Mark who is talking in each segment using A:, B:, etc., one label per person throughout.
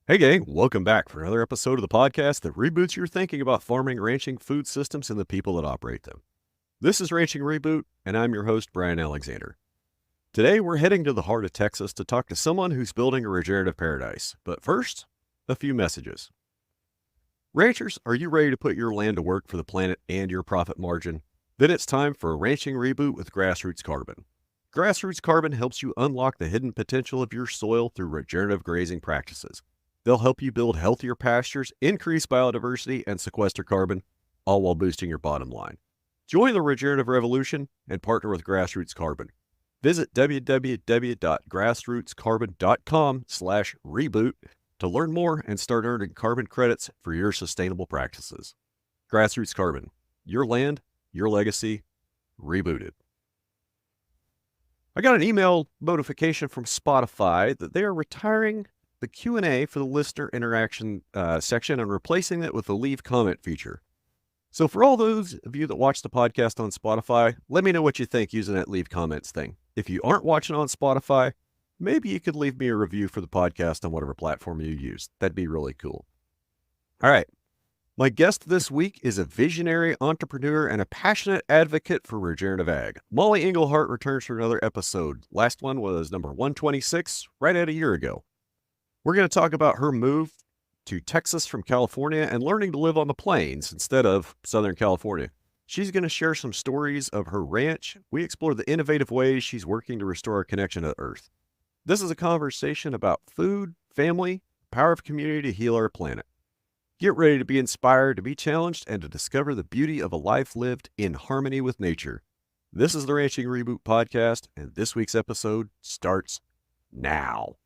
A: Hey, gang, welcome back for another episode of the podcast that reboots your thinking about farming, ranching, food systems, and the people that operate them. This is Ranching Reboot, and I'm your host, Brian Alexander. Today, we're heading to the heart of Texas to talk to someone who's building a regenerative paradise. But first, a few messages. Ranchers, are you ready to put your land to work for the planet and your profit margin? Then it's time for a Ranching Reboot with Grassroots Carbon. Grassroots Carbon helps you unlock the hidden potential of your soil through regenerative grazing practices. They'll help you build healthier pastures, increase biodiversity, and sequester carbon, all while boosting your bottom line. Join the regenerative revolution and partner with Grassroots Carbon. Visit www.grassrootscarbon.com/reboot to learn more and start earning carbon credits for your sustainable practices. Grassroots Carbon, your land, your legacy, rebooted. I got an email notification from Spotify that they are retiring the Q&A for the listener interaction section and replacing it with the leave comment feature. So for all those of you that watch the podcast on Spotify, let me know what you think using that leave comments thing. If you aren't watching on Spotify, maybe you could leave me a review for the podcast on whatever platform you use. That'd be really cool. All right. My guest this week is a visionary entrepreneur and a passionate advocate for regenerative ag. Mollie Engelhart returns for another episode. Last one was number 126, right at a year ago. We're going to talk about her move to Texas from California and learning to live on the plains instead of Southern California. She's going to share some stories of her ranch. We explore the innovative ways she's working to restore our connection to the earth. This is a conversation about food, family, power of community to heal our planet. Get ready to be inspired, to be challenged, and to discover the beauty of a life lived in harmony with nature. This is the Ranching Reboot podcast, and this week's episode starts now.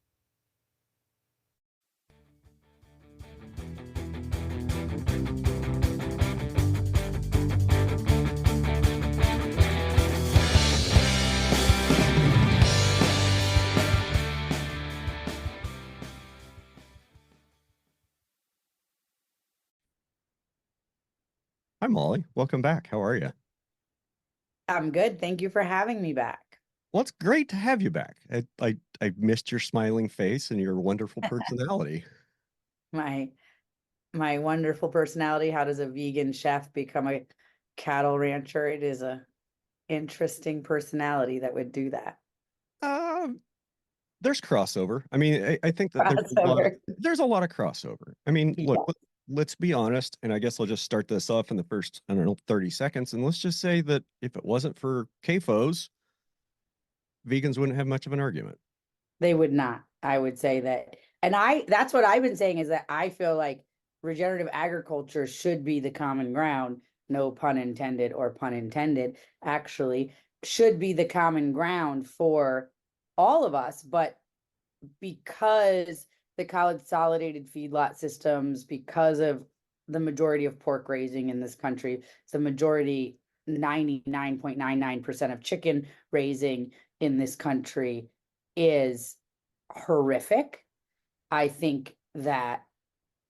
A: Hi, Mollie. Welcome back. How are you?
B: I'm good. Thank you for having me back.
A: Well, it's great to have you back. I missed your smiling face and your wonderful personality.
B: My wonderful personality. How does a vegan chef become a cattle rancher? It is a interesting personality that would do that.
A: There's crossover. I mean, I think that
B: Crossover.
A: there's a lot of crossover. I mean, look,
B: Yeah.
A: let's be honest, and I guess I'll just start this off in the first, 30 seconds, and let's just say that if it wasn't for CAFOs, vegans wouldn't have much of an argument.
B: They would not. I would say that. And that's what I've been saying is that I feel like regenerative agriculture should be the common ground. No pun intended or pun intended, actually, should be the common ground for all of us. But because the consolidated feedlot systems, because of the majority of pork raising in this country, it's the majority 99.99% of chicken raising in this country is horrific. I think that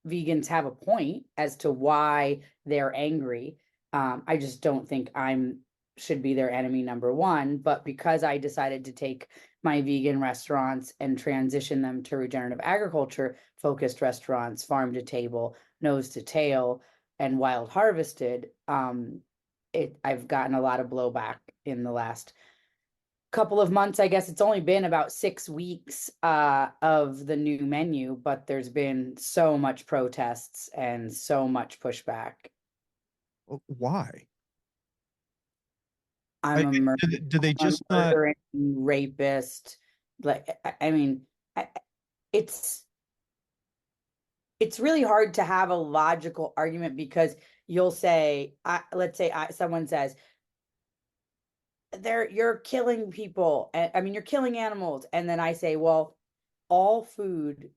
B: vegans have a point as to why they're angry. I just don't think I'm should be their enemy number one. But because I decided to take my vegan restaurants and transition them to regenerative agriculture focused restaurants, farm to table, nose to tail, and wild harvested, I've gotten a lot of blowback in the last couple of months. I guess it's only been about 6 weeks of the new menu, but there's been so much protests and so much pushback.
A: Why?
B: I'm a murderer,
A: Do they just not?
B: rapist. Like, I mean, it's really hard to have a logical argument because you'll say, let's say someone says, you're killing people. I mean, you're killing animals. And then I say, well, all food,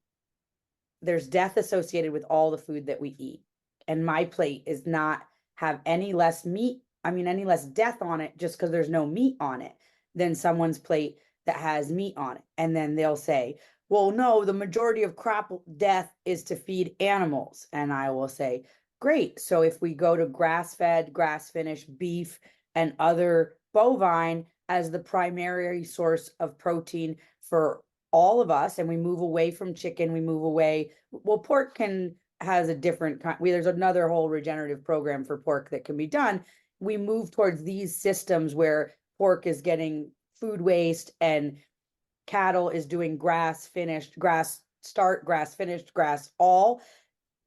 B: there's death associated with all the food that we eat. And my plate is not have any less meat, any less death on it just because there's no meat on it than someone's plate that has meat on it. And then they'll say, well, no, the majority of crop death is to feed animals. And I will say, great. So if we go to grass-fed, grass-finished beef and other bovine as the primary source of protein for all of us, and we move away from chicken, we move away. Well, pork has a different kind. There's another whole regenerative program for pork that can be done. We move towards these systems where pork is getting food waste and cattle is doing grass finished, grass start, grass finished, grass all.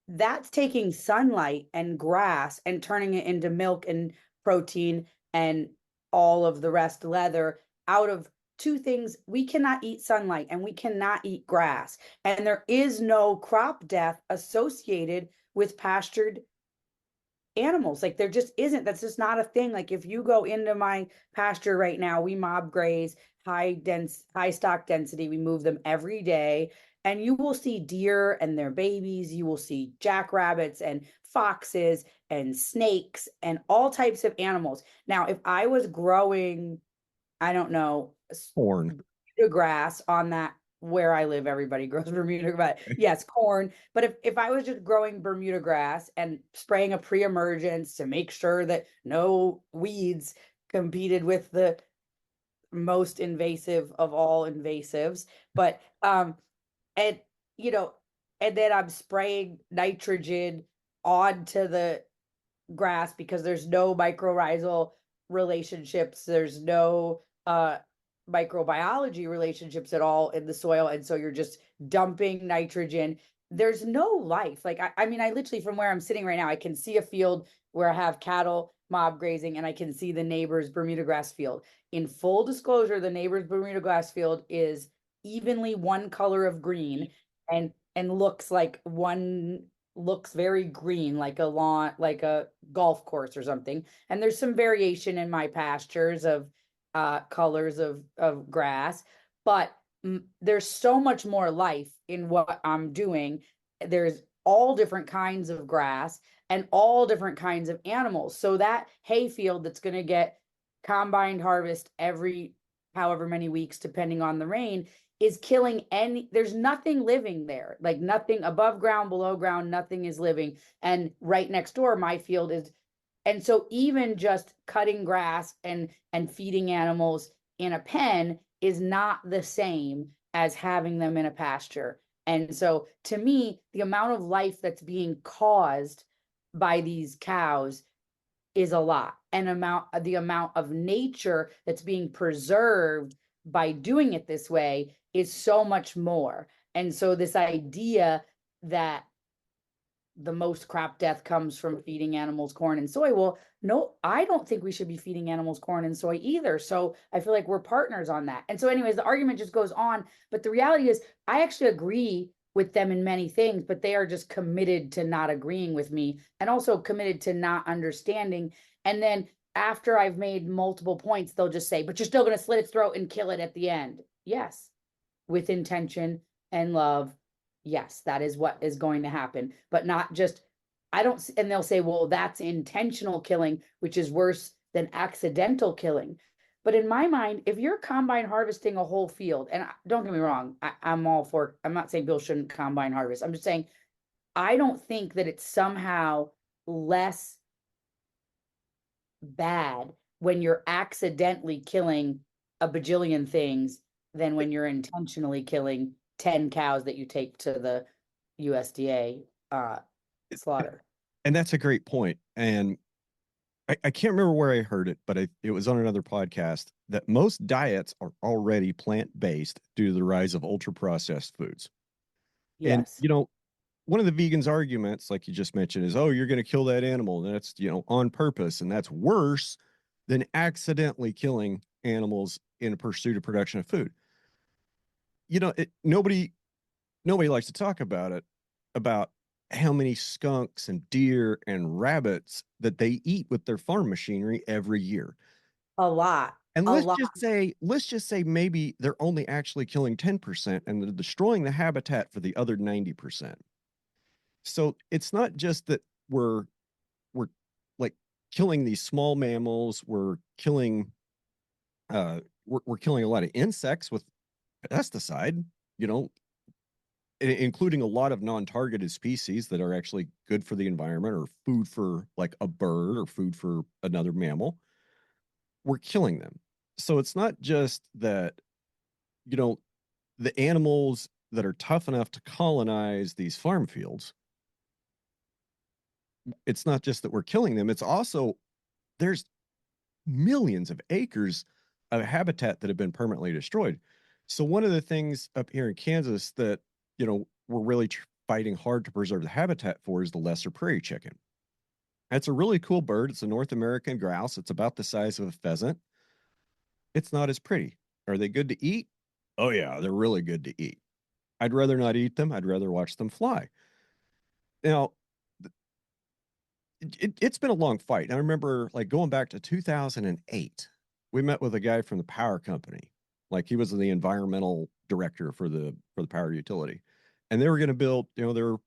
B: That's taking sunlight and grass and turning it into milk and protein and all of the rest, leather, out of two things. We cannot eat sunlight and we cannot eat grass. And there is no crop death associated with pastured animals. Like there just isn't. That's just not a thing. Like if you go into my pasture right now, we mob graze, high stock density. We move them every day. And you will see deer and their babies. You will see jackrabbits and foxes and snakes and all types of animals. Now, if I was growing, I don't know,
A: Corn.
B: grass on that, where I live, everybody grows Bermuda grass. Yes, corn. But if I was just growing Bermuda grass and spraying a pre-emergence to make sure that no weeds competed with the most invasive of all invasives, but and you know, and then I'm spraying nitrogen onto the grass because there's no mycorrhizal relationships, there's no microbiology relationships at all in the soil, and so you're just dumping nitrogen. There's no life. Like I mean, I literally, from where I'm sitting right now, I can see a field where I have cattle mob grazing, and I can see the neighbor's Bermuda grass field. In full disclosure, the neighbor's Bermuda grass field is evenly one color of green, and looks like one, looks very green, like a lawn, like a golf course or something. And there's some variation in my pastures of colors of grass, but there's so much more life in what I'm doing. There's all different kinds of grass and all different kinds of animals. So that hay field that's going to get combined harvest every however many weeks, depending on the rain, is killing there's nothing living there, like nothing above ground, below ground, nothing is living. And right next door, my field is. And so even just cutting grass and feeding animals in a pen is not the same as having them in a pasture. And so to me, the amount of life that's being caused by these cows is a lot. And the amount of nature that's being preserved by doing it this way is so much more. And so this idea that the most crop death comes from feeding animals corn and soy. Well, no, I don't think we should be feeding animals corn and soy either. So I feel like we're partners on that. And so, anyways, the argument just goes on. But the reality is, I actually agree with them in many things, but they are just committed to not agreeing with me and also committed to not understanding. And then after I've made multiple points, they'll just say, but you're still going to slit its throat and kill it at the end. Yes, with intention and love. Yes, that is what is going to happen, but not just, I don't, and they'll say, well, that's intentional killing, which is worse than accidental killing. But in my mind, if you're combine harvesting a whole field, and don't get me wrong, I'm all for, I'm not saying Bill shouldn't combine harvest. I'm just saying, I don't think that it's somehow less bad when you're accidentally killing a bajillion things than when you're intentionally killing 10 cows that you take to the USDA slaughter.
A: And that's a great point. And I can't remember where I heard it, but it was on another podcast that most diets are already plant-based due to the rise of ultra-processed foods. And,
B: Yes.
A: one of the vegans' arguments, like you just mentioned, is, oh, you're going to kill that animal. And that's, on purpose. And that's worse than accidentally killing animals in pursuit of production of food. Nobody likes to talk about it, about how many skunks and deer and rabbits that they eat with their farm machinery every year.
B: A lot.
A: And
B: A lot.
A: let's just say maybe they're only actually killing 10% and they're destroying the habitat for the other 90%. So it's not just that we're like killing these small mammals, we're killing a lot of insects with pesticide, you know, including a lot of non-targeted species that are actually good for the environment or food for like a bird or food for another mammal. We're killing them. So it's not just that, you know,
C: the animals that are tough enough to colonize these farm fields, it's not just that we're killing them, it's also there's millions of acres of habitat that have been permanently destroyed. So one of the things up here in Kansas that, we're really fighting hard to preserve the habitat for is the lesser prairie chicken. It's a really cool bird. It's a North American grouse. It's about the size of a pheasant. It's not as pretty. Are they good to eat? Oh yeah, they're really good to eat. I'd rather not eat them. I'd rather watch them fly. Now, it's been a long fight. I remember like going back to 2008. We met with a guy from the power company. Like he was the environmental director for the power utility. And they were going to build, they were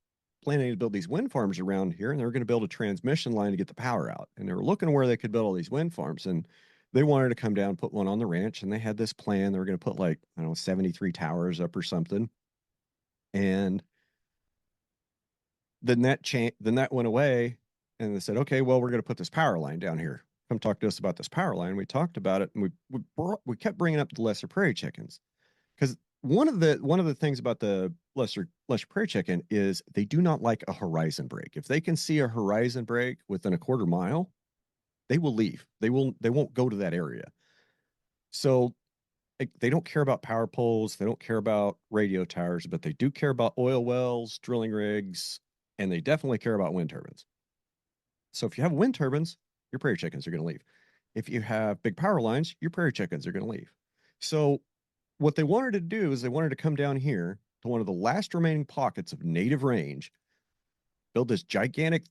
C: planning to build these wind farms around here, and they were going to build a transmission line to get the power out. And they were looking where they could build all these wind farms. And they wanted to come down and put one on the ranch. And they had this plan. They were going to put like, I don't know, 73 towers up or something. And then that went away, and they said, okay, well, we're going to put this power line down here. Come talk to us about this power line. We talked about it, and we kept bringing up the lesser prairie chickens, because one of the things about the lesser prairie chicken is they do not like a horizon break. If they can see a horizon break within a quarter mile, they will leave. They won't go to that area. So they don't care about power poles, they don't care about radio towers, but they do care about oil wells, drilling rigs, and they definitely care about wind turbines. So if you have wind turbines, your prairie chickens are going to leave. If you have big power lines, your prairie chickens are going to leave. So what they wanted to do is they wanted to come down here to one of the last remaining pockets of native range, build this gigantic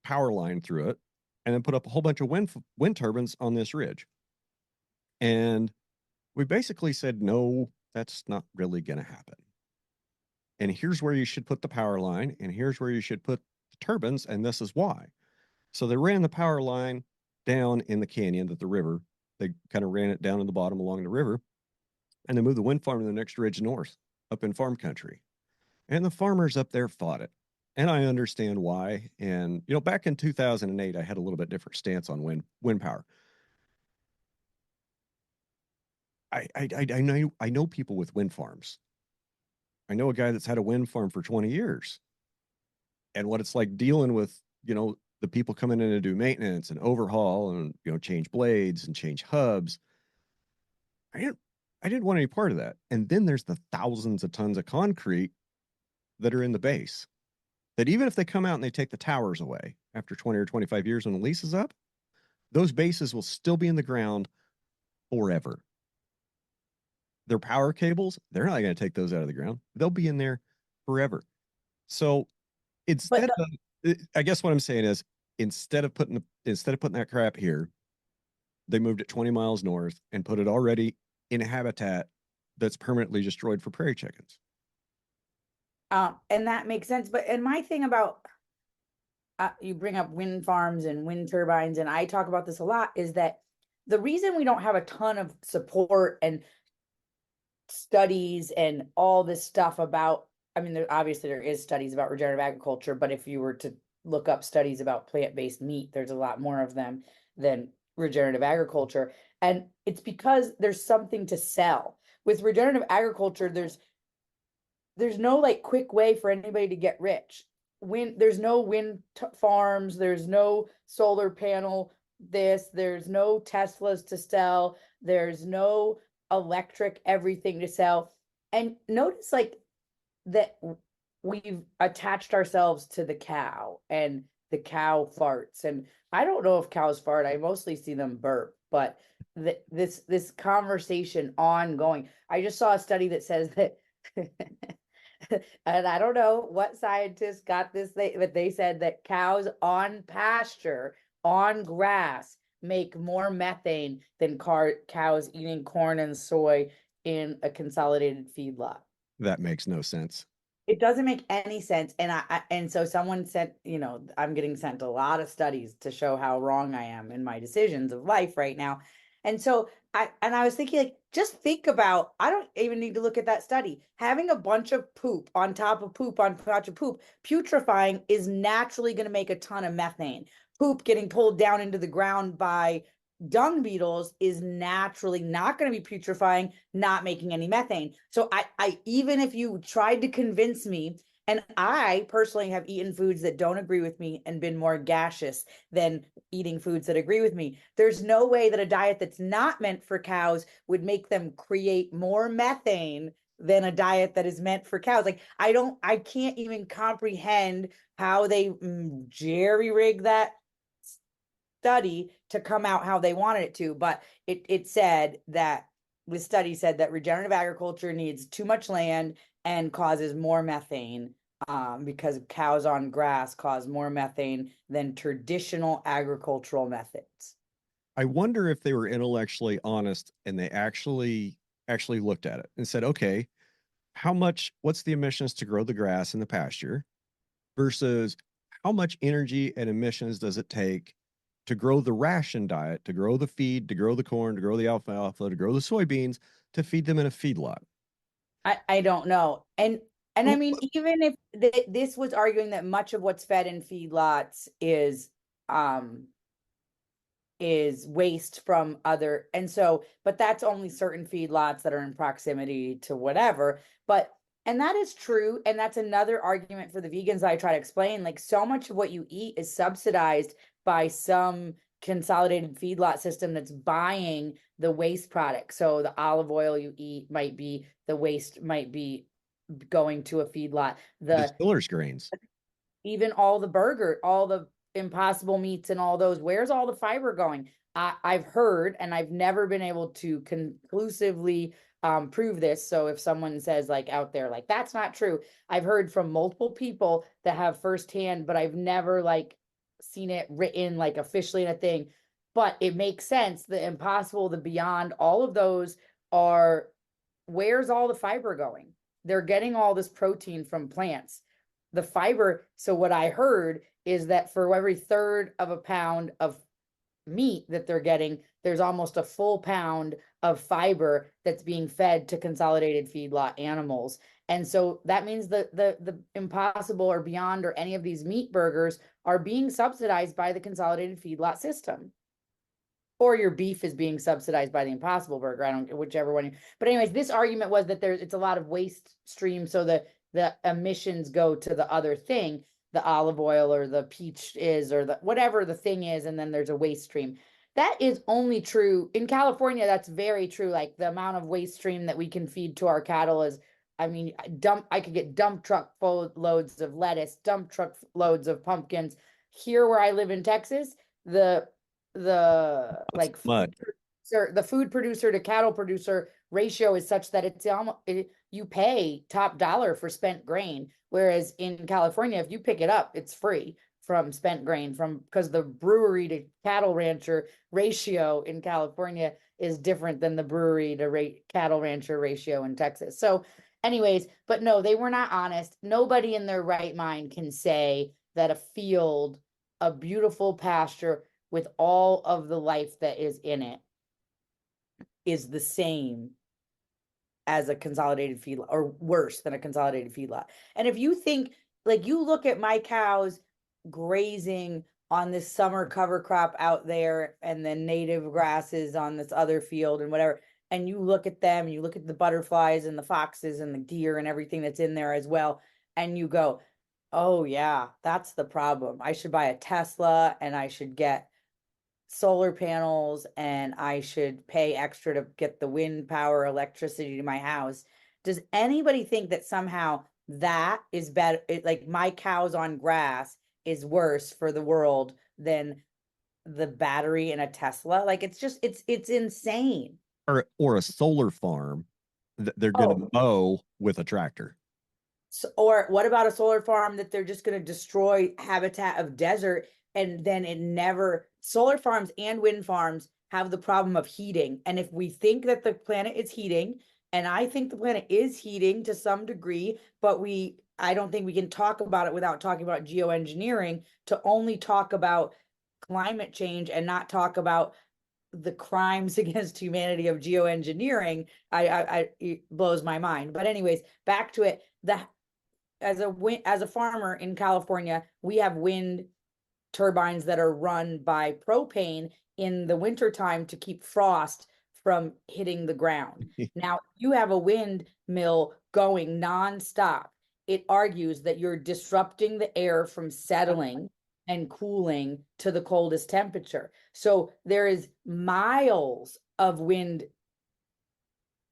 C: power line through it, and then put up a whole bunch of wind turbines on this ridge. And we basically said, no, that's not really going to happen. And here's where you should put the power line, and here's where you should put the turbines, and this is why. So they ran the power line down in the canyon that the river, they kind of ran it down in the bottom along the river, and they moved the wind farm to the next ridge north up in farm country. And the farmers up there fought it. And I understand why. And, back in 2008, I had a little bit different stance on wind power. I know people with wind farms. I know a guy that's had a wind farm for 20 years, and what it's like dealing with, the people coming in to do maintenance and overhaul and, change blades and change hubs. I didn't want any part of that. And then there's the thousands of tons of concrete that are in the base that even if they come out and they take the towers away after 20 or 25 years when the lease is up, those bases will still be in the ground forever. Their power cables, they're not going to take those out of the ground. They'll be in there forever. So I guess what I'm saying is instead of putting that crap here, they moved it 20 miles north and put it already in a habitat that's permanently destroyed for prairie chickens.
B: And that makes sense. And my thing about you bring up wind farms and wind turbines, and I talk about this a lot, is that the reason we don't have a ton of support and studies and all this stuff about, I mean, obviously there is studies about regenerative agriculture, but if you were to look up studies about plant-based meat, there's a lot more of them than regenerative agriculture. And it's because there's something to sell. With regenerative agriculture, there's no like quick way for anybody to get rich. There's no wind farms, there's no solar panel, there's no Teslas to sell, there's no electric everything to sell. And notice like that we've attached ourselves to the cow, and the cow farts. And I don't know if cows fart, I mostly see them burp, but this conversation ongoing. I just saw a study that says that and I don't know what scientists got this thing, but they said that cows on pasture, on grass, make more methane than cows eating corn and soy in a consolidated feedlot.
C: That makes no sense.
B: It doesn't make any sense. And so someone sent, I'm getting sent a lot of studies to show how wrong I am in my decisions of life right now. And so I was thinking, like, just think about, I don't even need to look at that study. Having a bunch of poop on top of poop on top of poop, putrefying is naturally going to make a ton of methane. Poop getting pulled down into the ground by dung beetles is naturally not going to be putrefying, not making any methane. So I even if you tried to convince me, and I personally have eaten foods that don't agree with me and been more gaseous than eating foods that agree with me. There's no way that a diet that's not meant for cows would make them create more methane than a diet that is meant for cows. Like I can't even comprehend how they jerry rig that study to come out how they wanted it to, but it said that the study said that regenerative agriculture needs too much land and causes more methane, because cows on grass cause more methane than traditional agricultural methods.
C: I wonder if they were intellectually honest and they actually looked at it and said, okay, what's the emissions to grow the grass in the pasture versus how much energy and emissions does it take to grow the ration diet, to grow the feed, to grow the corn, to grow the alfalfa, to grow the soybeans, to feed them in a feedlot.
B: I don't know. And I mean, even if this was arguing that much of what's fed in feedlots is waste from other, and so, but that's only certain feedlots that are in proximity to whatever. But and that is true, and that's another argument for the vegans that I try to explain. Like, so much of what you eat is subsidized by some consolidated feedlot system that's buying the waste product. So the olive oil you eat might be the waste, might be going to a feedlot. The
C: Distillers grains.
B: even all the burger, all the impossible meats and all those, where's all the fiber going? I've heard, and I've never been able to conclusively prove this. So if someone says like out there, like that's not true, I've heard from multiple people that have firsthand, but I've never like seen it written like officially in a thing. But it makes sense. The impossible, the beyond, all of those are, where's all the fiber going? They're getting all this protein from plants. The fiber, so what I heard is that for every third of a pound of meat that they're getting, there's almost a full pound of fiber that's being fed to consolidated feedlot animals. And so that means the impossible or beyond or any of these meat burgers are being subsidized by the consolidated feedlot system. Or your beef is being subsidized by the impossible burger. I don't, whichever one. But anyways, this argument was that it's a lot of waste stream. So the emissions go to the other thing, the olive oil or the peach is, or the whatever the thing is, and then there's a waste stream. That is only true in California. That's very true. Like the amount of waste stream that we can feed to our cattle is, I mean, I could get dump truck full loads of lettuce, dump truck loads of pumpkins. Here where I live in Texas, the like the food producer to cattle producer ratio is such that it's almost, you pay top dollar for spent grain, whereas in California, if you pick it up, it's free from spent grain, from because the brewery to cattle rancher ratio in California is different than the brewery to cattle rancher ratio in Texas. So anyways, but no, they were not honest. Nobody in their right mind can say that a field, a beautiful pasture with all of the life that is in it, is the same as a consolidated feedlot or worse than a consolidated feedlot. And if you think, like, you look at my cows grazing on this summer cover crop out there and then native grasses on this other field and whatever, and you look at them, and you look at the butterflies and the foxes and the deer and everything that's in there as well, and you go, oh yeah, that's the problem. I should buy a Tesla and I should get solar panels and I should pay extra to get the wind power electricity to my house. Does anybody think that somehow that is better? Like my cows on grass is worse for the world than the battery in a Tesla? Like it's just, it's insane.
C: Or a solar farm that they're going to mow with a tractor.
B: So, or what about a solar farm that they're just going to destroy habitat of desert, and then it never, solar farms and wind farms have the problem of heating. And if we think that the planet is heating, and I think the planet is heating to some degree, but I don't think we can talk about it without talking about geoengineering. To only talk about climate change and not talk about the crimes against humanity of geoengineering, it blows my mind. But anyways, back to it. As a farmer in California, we have wind turbines that are run by propane in the wintertime to keep frost from hitting the ground. Now, you have a windmill going nonstop. It argues that you're disrupting the air from settling and cooling to the coldest temperature. So there is miles of wind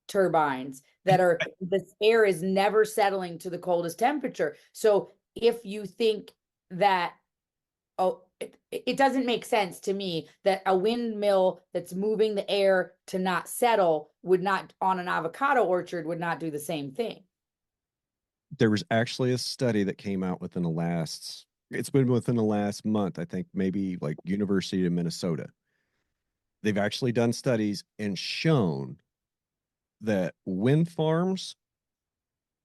B: turbines that are, the air is never settling to the coldest temperature. So if you think that, it doesn't make sense to me that a windmill that's moving the air to not settle would not, on an avocado orchard, would not do the same thing.
C: There was actually a study that came out within it's been within the last month, I think, maybe like University of Minnesota. They've actually done studies and shown that wind farms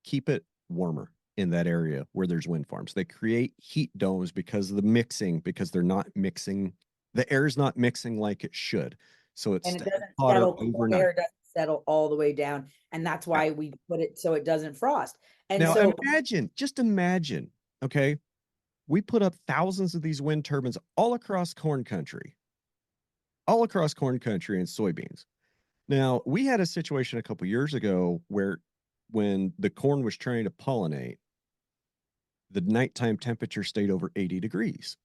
C: keep it warmer in that area where there's wind farms. They create heat domes because of the mixing, because they're not mixing, the air's not mixing like it should. So it's
B: And it doesn't
C: hotter
B: settle,
C: overnight.
B: air doesn't settle all the way down. And that's why we put it so it doesn't frost. And
C: now
B: so
C: just imagine, okay, we put up thousands of these wind turbines all across corn country and soybeans. Now, we had a situation a couple years ago where when the corn was trying to pollinate, the nighttime temperature stayed over 80 degrees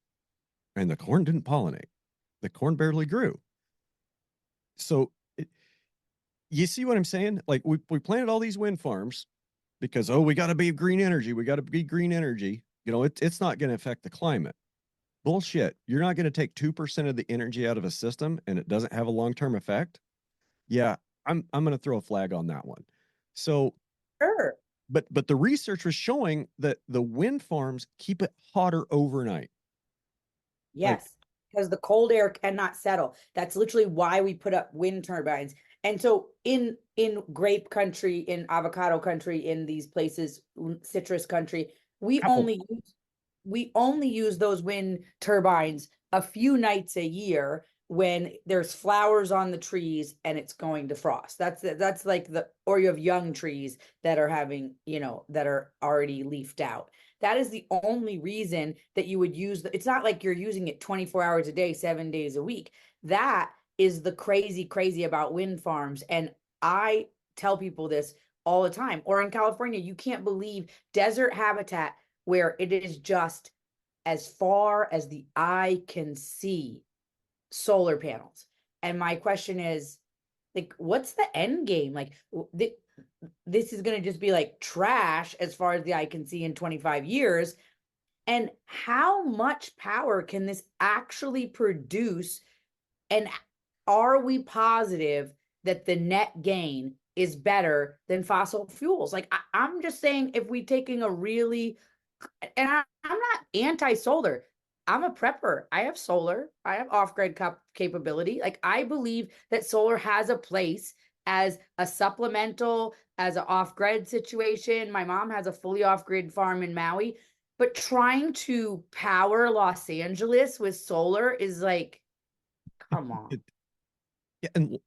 C: and the corn didn't pollinate. The corn barely grew. So you see what I'm saying? Like we planted all these wind farms because, we got to be green energy. We got to be green energy. You know, it's not going to affect the climate. Bullshit. You're not going to take 2% of the energy out of a system and it doesn't have a long-term effect. Yeah, I'm going to throw a flag on that one. So,
B: sure.
C: But the research was showing that the wind farms keep it hotter overnight.
B: Yes, because the cold air cannot settle. That's literally why we put up wind turbines. And so in grape country, in avocado country, in these places, citrus country, we only use those wind turbines a few nights a year when there's flowers on the trees and it's going to frost. That's like or you have young trees that are having, that are already leafed out. That is the only reason that you would use it's not like you're using it 24 hours a day, 7 days a week. That is the crazy about wind farms. And I tell people this all the time. Or in California, you can't believe desert habitat where it is just as far as the eye can see solar panels. And my question is, like, what's the end game? Like, this is going to just be like trash as far as the eye can see in 25 years. And how much power can this actually produce? And are we positive that the net gain is better than fossil fuels? Like, I'm just saying, if we taking a really, and I'm not anti-solar. I'm a prepper. I have solar. I have off-grid capability. Like, I believe that solar has a place as a supplemental, as an off-grid situation. My mom has a fully off-grid farm in Maui, but trying to power Los Angeles with solar is like, come on.
C: Yeah, and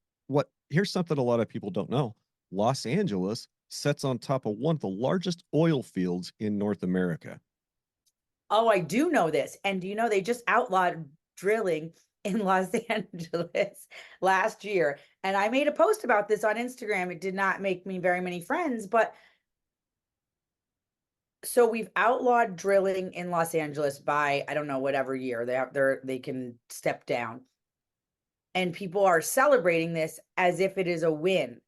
C: here's something a lot of people don't know. Los Angeles sits on top of one of the largest oil fields in North America.
B: Oh, I do know this. And do you know they just outlawed drilling in Los Angeles last year? And I made a post about this on Instagram. It did not make me very many friends, but so we've outlawed drilling in Los Angeles by, I don't know, whatever year they can step down. And people are celebrating this as if it is a win.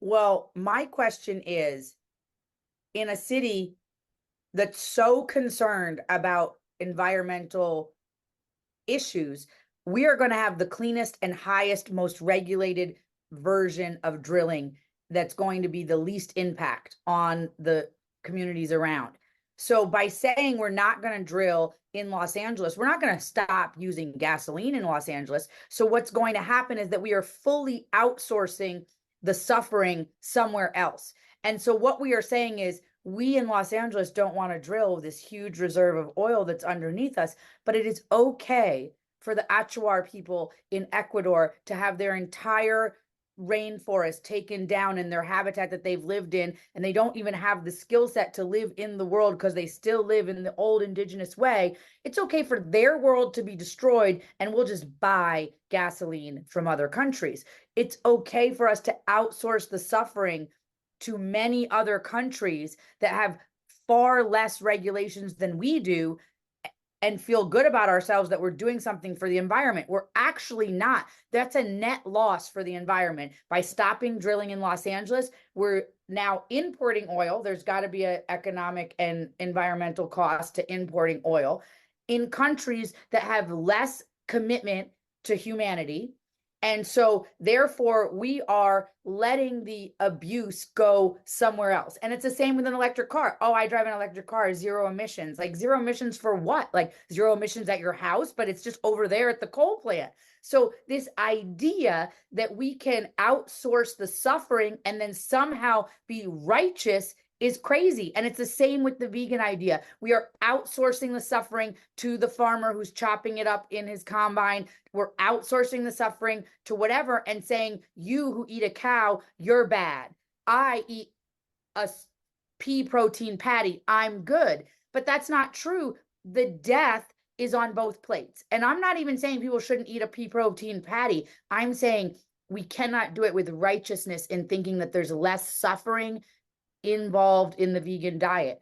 B: Well, my question is, in a city that's so concerned about environmental issues, we are going to have the cleanest and highest, most regulated version of drilling that's going to be the least impact on the communities around. So by saying we're not going to drill in Los Angeles, we're not going to stop using gasoline in Los Angeles. So what's going to happen is that we are fully outsourcing the suffering somewhere else. And so what we are saying is, we in Los Angeles don't want to drill this huge reserve of oil that's underneath us, but it is okay for the Achuar people in Ecuador to have their entire rainforest taken down in their habitat that they've lived in, and they don't even have the skill set to live in the world because they still live in the old indigenous way. It's okay for their world to be destroyed, and we'll just buy gasoline from other countries. It's okay for us to outsource the suffering to many other countries that have far less regulations than we do, and feel good about ourselves that we're doing something for the environment. We're actually not. That's a net loss for the environment. By stopping drilling in Los Angeles, we're now importing oil. There's got to be an economic and environmental cost to importing oil in countries that have less commitment to humanity. And so therefore we are letting the abuse go somewhere else. And it's the same with an electric car. Oh, I drive an electric car, zero emissions. Like zero emissions for what? Like zero emissions at your house, but it's just over there at the coal plant. So this idea that we can outsource the suffering and then somehow be righteous is crazy. And it's the same with the vegan idea. We are outsourcing the suffering to the farmer who's chopping it up in his combine. We're outsourcing the suffering to whatever and saying, you who eat a cow, you're bad. I eat a pea protein patty, I'm good. But that's not true. The death is on both plates. And I'm not even saying people shouldn't eat a pea protein patty. I'm saying we cannot do it with righteousness in thinking that there's less suffering involved in the vegan diet.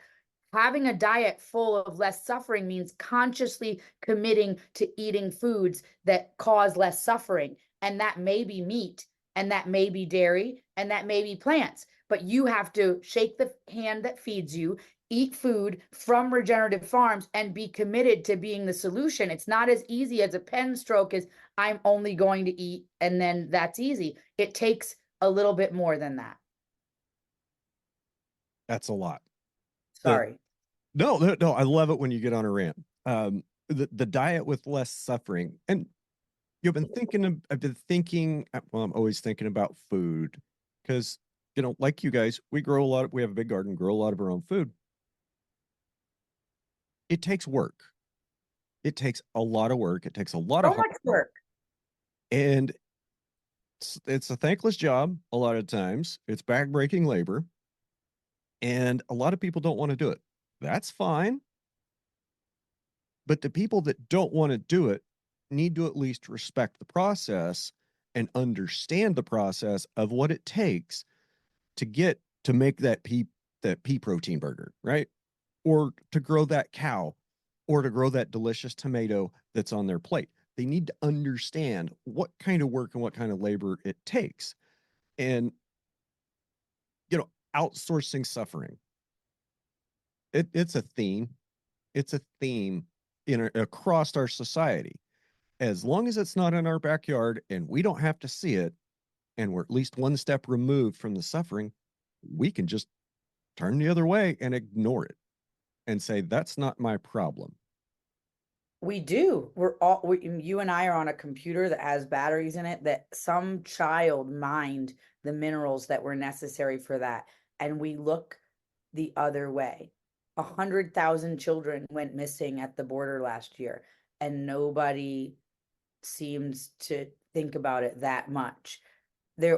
B: Having a diet full of less suffering means consciously committing to eating foods that cause less suffering. And that may be meat, and that may be dairy, and that may be plants. But you have to shake the hand that feeds you, eat food from regenerative farms, and be committed to being the solution. It's not as easy as a pen stroke as I'm only going to eat, and then that's easy. It takes a little bit more than that.
C: That's a lot.
B: Sorry.
C: No, I love it when you get on a rant. The diet with less suffering. And I've been thinking, well, I'm always thinking about food because, like you guys, we have a big garden, grow a lot of our own food. It takes work. It takes a lot of work. It takes a lot of
B: So much work.
C: And it's a thankless job a lot of times. It's backbreaking labor. And a lot of people don't want to do it. That's fine. But the people that don't want to do it need to at least respect the process and understand the process of what it takes to make that pea protein burger, right? Or to grow that cow, or to grow that delicious tomato that's on their plate. They need to understand what kind of work and what kind of labor it takes. And, outsourcing suffering. It's a theme. It's a theme across our society. As long as it's not in our backyard and we don't have to see it, and we're at least one step removed from the suffering, we can just turn the other way and ignore it and say, that's not my problem.
B: We do. You and I are on a computer that has batteries in it that some child mined the minerals that were necessary for that. And we look the other way. 100,000 children went missing at the border last year, and nobody seems to think about it that much.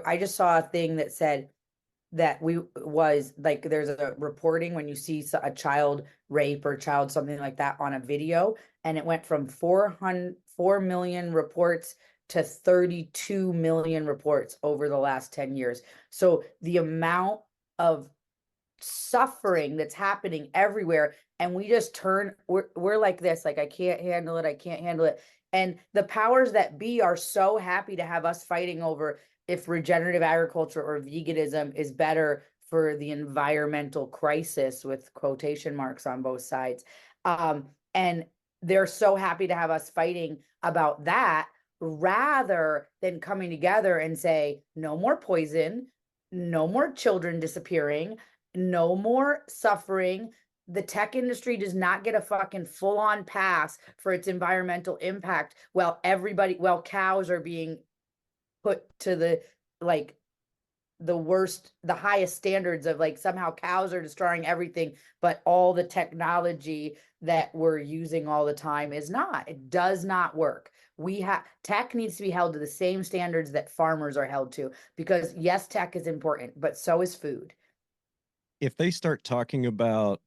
B: I just saw a thing that said that there's a reporting when you see a child rape or child something like that on a video, and it went from 4 million reports to 32 million reports over the last 10 years. So the amount of suffering that's happening everywhere, and we just we're like this, like, I can't handle it. And the powers that be are so happy to have us fighting over if regenerative agriculture or veganism is better for the environmental crisis, with quotation marks on both sides. And they're so happy to have us fighting about that, rather than coming together and say, no more poison, no more children disappearing, no more suffering. The tech industry does not get a fucking full-on pass for its environmental impact, while cows are being put to the highest standards of, like, somehow cows are destroying everything, but all the technology that we're using all the time is not. It does not work. tech needs to be held to the same standards that farmers are held to, because yes, tech is important, but so is food.
C: If they start talking about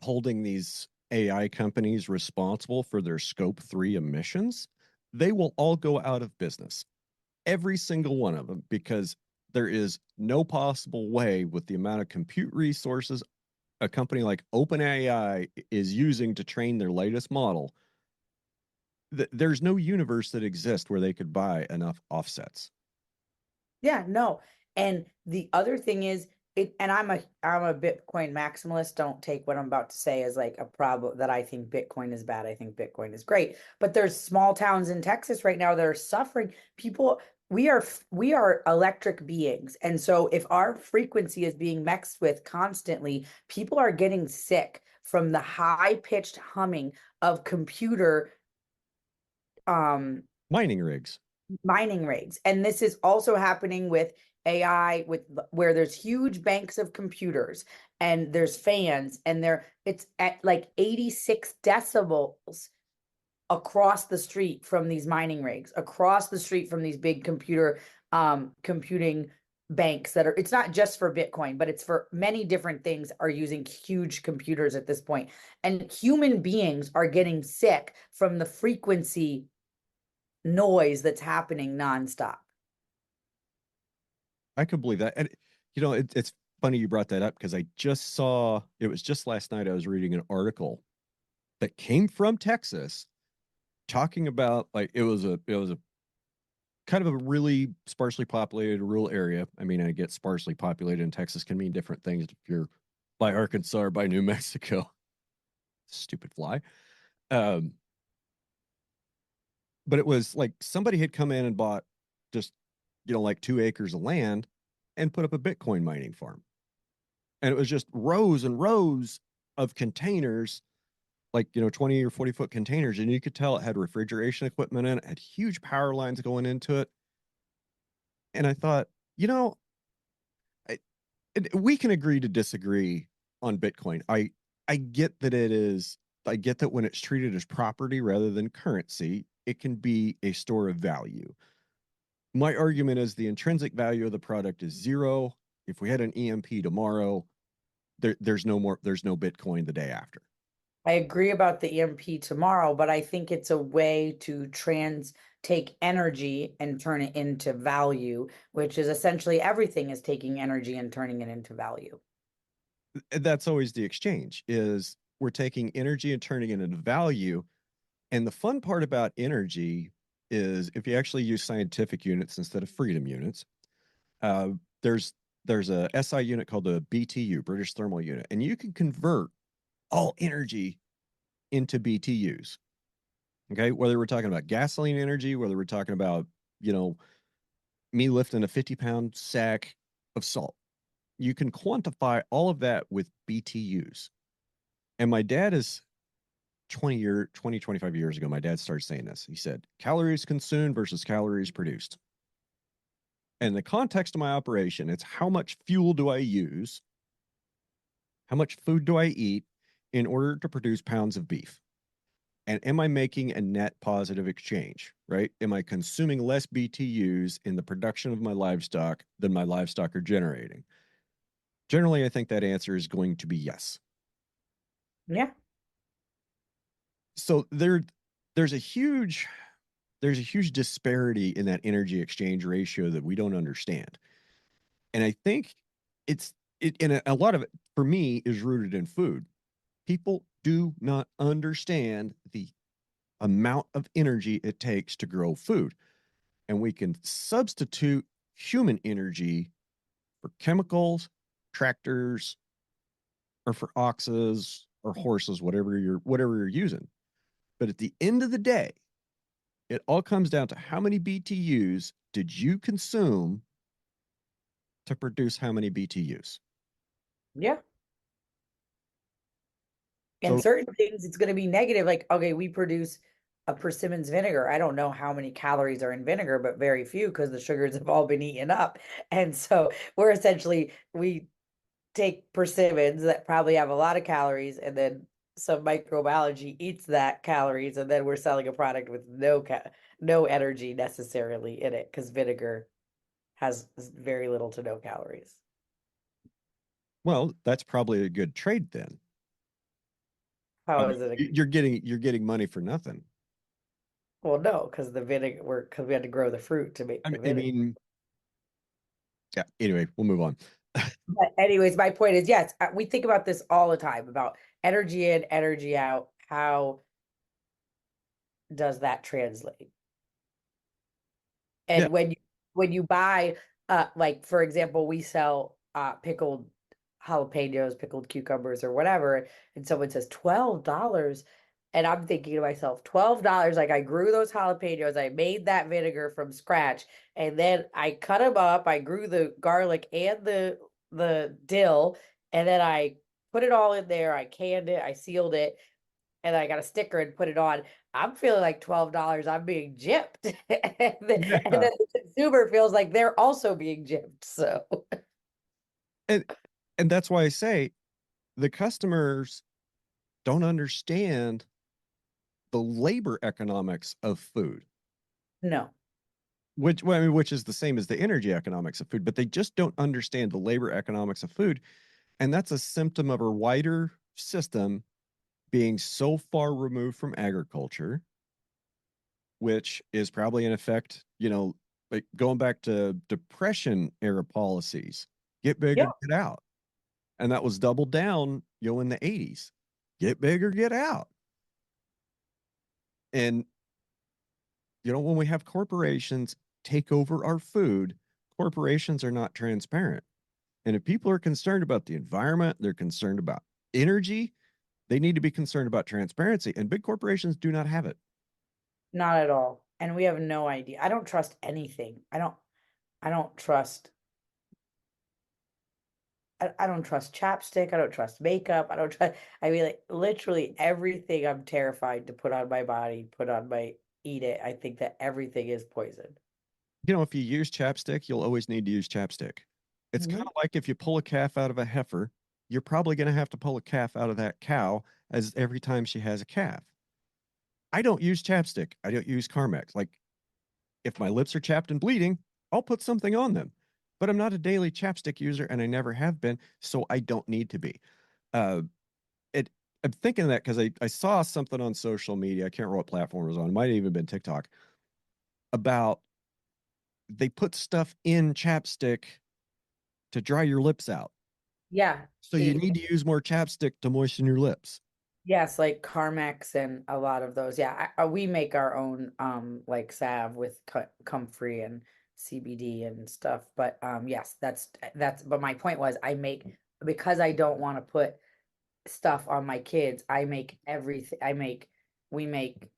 C: holding these AI companies responsible for their scope 3 emissions, they will all go out of business. Every single one of them, because there is no possible way, with the amount of compute resources a company like OpenAI is using to train their latest model, there's no universe that exists where they could buy enough offsets.
B: Yeah, no. And the other thing is and I'm a Bitcoin maximalist. Don't take what I'm about to say as like a problem that I think Bitcoin is bad. I think Bitcoin is great. But there's small towns in Texas right now that are suffering. People, we are electric beings. And so if our frequency is being mixed with constantly, people are getting sick from the high-pitched humming of computer
C: Mining rigs.
B: mining rigs. And this is also happening with AI, with where there's huge banks of computers and there's fans, and it's at like 86 decibels across the street from these mining rigs, across the street from these big computing banks that are, it's not just for Bitcoin, but it's for many different things, are using huge computers at this point. And human beings are getting sick from the frequency noise that's happening nonstop.
C: I could believe that. And, it's funny you brought that up, because I just saw, it was just last night, I was reading an article that came from Texas talking about, like, it was a kind of a really sparsely populated rural area. I mean, I get sparsely populated in Texas can mean different things if you're by Arkansas or by New Mexico. Stupid fly. But it was like somebody had come in and bought just, like 2 acres of land and put up a Bitcoin mining farm. And it was just rows and rows of containers, like, 20 or 40-foot containers. And you could tell it had refrigeration equipment in it, had huge power lines going into it. And I thought, I, we can agree to disagree on Bitcoin. I get that I get that when it's treated as property rather than currency, it can be a store of value. My argument is the intrinsic value of the product is zero. If we had an EMP tomorrow, there's no Bitcoin the day after.
B: I agree about the EMP tomorrow, but I think it's a way to take energy and turn it into value, which is essentially everything is taking energy and turning it into value.
C: That's always the exchange, is we're taking energy and turning it into value. And the fun part about energy is if you actually use scientific units instead of freedom units, uh, there's a SI unit called a BTU, British Thermal Unit, and you can convert all energy into BTUs. Okay, whether we're talking about gasoline energy, whether we're talking about, me lifting a 50-pound sack of salt, you can quantify all of that with BTUs. And my dad is 25 years ago, my dad started saying this. He said, calories consumed versus calories produced. And the context of my operation, it's how much fuel do I use? How much food do I eat in order to produce pounds of beef? And am I making a net positive exchange, right? Am I consuming less BTUs in the production of my livestock than my livestock are generating? Generally, I think that answer is going to be yes.
B: Yeah.
C: So there's a huge disparity in that energy exchange ratio that we don't understand. And I think and a lot of it for me is rooted in food. People do not understand the amount of energy it takes to grow food. And we can substitute human energy for chemicals, tractors, or for oxes or horses, whatever you're using. But at the end of the day, it all comes down to how many BTUs did you consume to produce how many BTUs.
B: Yeah. And
C: So
B: certain things, it's going to be negative. Like, okay, we produce a persimmons vinegar. I don't know how many calories are in vinegar, but very few, because the sugars have all been eaten up. And so we take persimmons that probably have a lot of calories, and then some microbiology, eats that calories, and then we're selling a product with no energy necessarily in it because vinegar has very little to no calories.
C: Well, that's probably a good trade then.
B: How
C: I
B: is
C: mean,
B: it?
C: you're getting money for nothing.
B: Well, no, because the vinegar, because we had to grow the fruit to make the
C: I
B: vinegar.
C: mean, yeah. Anyway, we'll move on.
B: But anyways, my point is, yes, we think about this all the time about energy in, energy out. How does that translate?
C: Yeah.
B: And when you buy, like for example, we sell pickled jalapenos, pickled cucumbers, or whatever, and someone says $12. And I'm thinking to myself, $12, like I grew those jalapenos, I made that vinegar from scratch, and then I cut them up, I grew the garlic and the dill, and then I put it all in there, I canned it, I sealed it, and I got a sticker and put it on. I'm feeling like $12, I'm being gypped. And then
C: Yeah.
B: the consumer feels like they're also being gypped. So
C: And and that's why I say the customers don't understand the labor economics of food,
B: no,
C: which well, I mean, which is the same as the energy economics of food, but they just don't understand the labor economics of food. And that's a symptom of a wider system being so far removed from agriculture, which is probably in effect, like going back to depression era policies, get big
B: yeah,
C: or get out. And that was doubled down, in the 80s. Get big or get out. And when we have corporations take over our food, corporations are not transparent. And if people are concerned about the environment, they're concerned about energy, they need to be concerned about transparency. And big corporations do not have it.
B: not at all. And we have no idea. I don't trust anything. I don't trust I don't trust chapstick. I don't trust makeup. I don't trust, I mean, like literally everything I'm terrified to put on my body, eat it. I think that everything is poison.
C: If you use chapstick, you'll always need to use chapstick. It's kind
B: Mhm.
C: of like if you pull a calf out of a heifer, you're probably going to have to pull a calf out of that cow as every time she has a calf. I don't use chapstick. I don't use Carmex. Like if my lips are chapped and bleeding, I'll put something on them. But I'm not a daily chapstick user and I never have been, so I don't need to be. Uh, it I'm thinking of that because I saw something on social media. I can't remember what platform it was on. It might have even been TikTok about they put stuff in chapstick to dry your lips out.
B: Yeah.
C: So you need to use more chapstick to moisten your lips.
B: Yes, like Carmex and a lot of those. Yeah, we make our own like salve with comfrey and CBD and stuff. But yes, that's but my point was I make because I don't want to put stuff on my kids, I make everything we make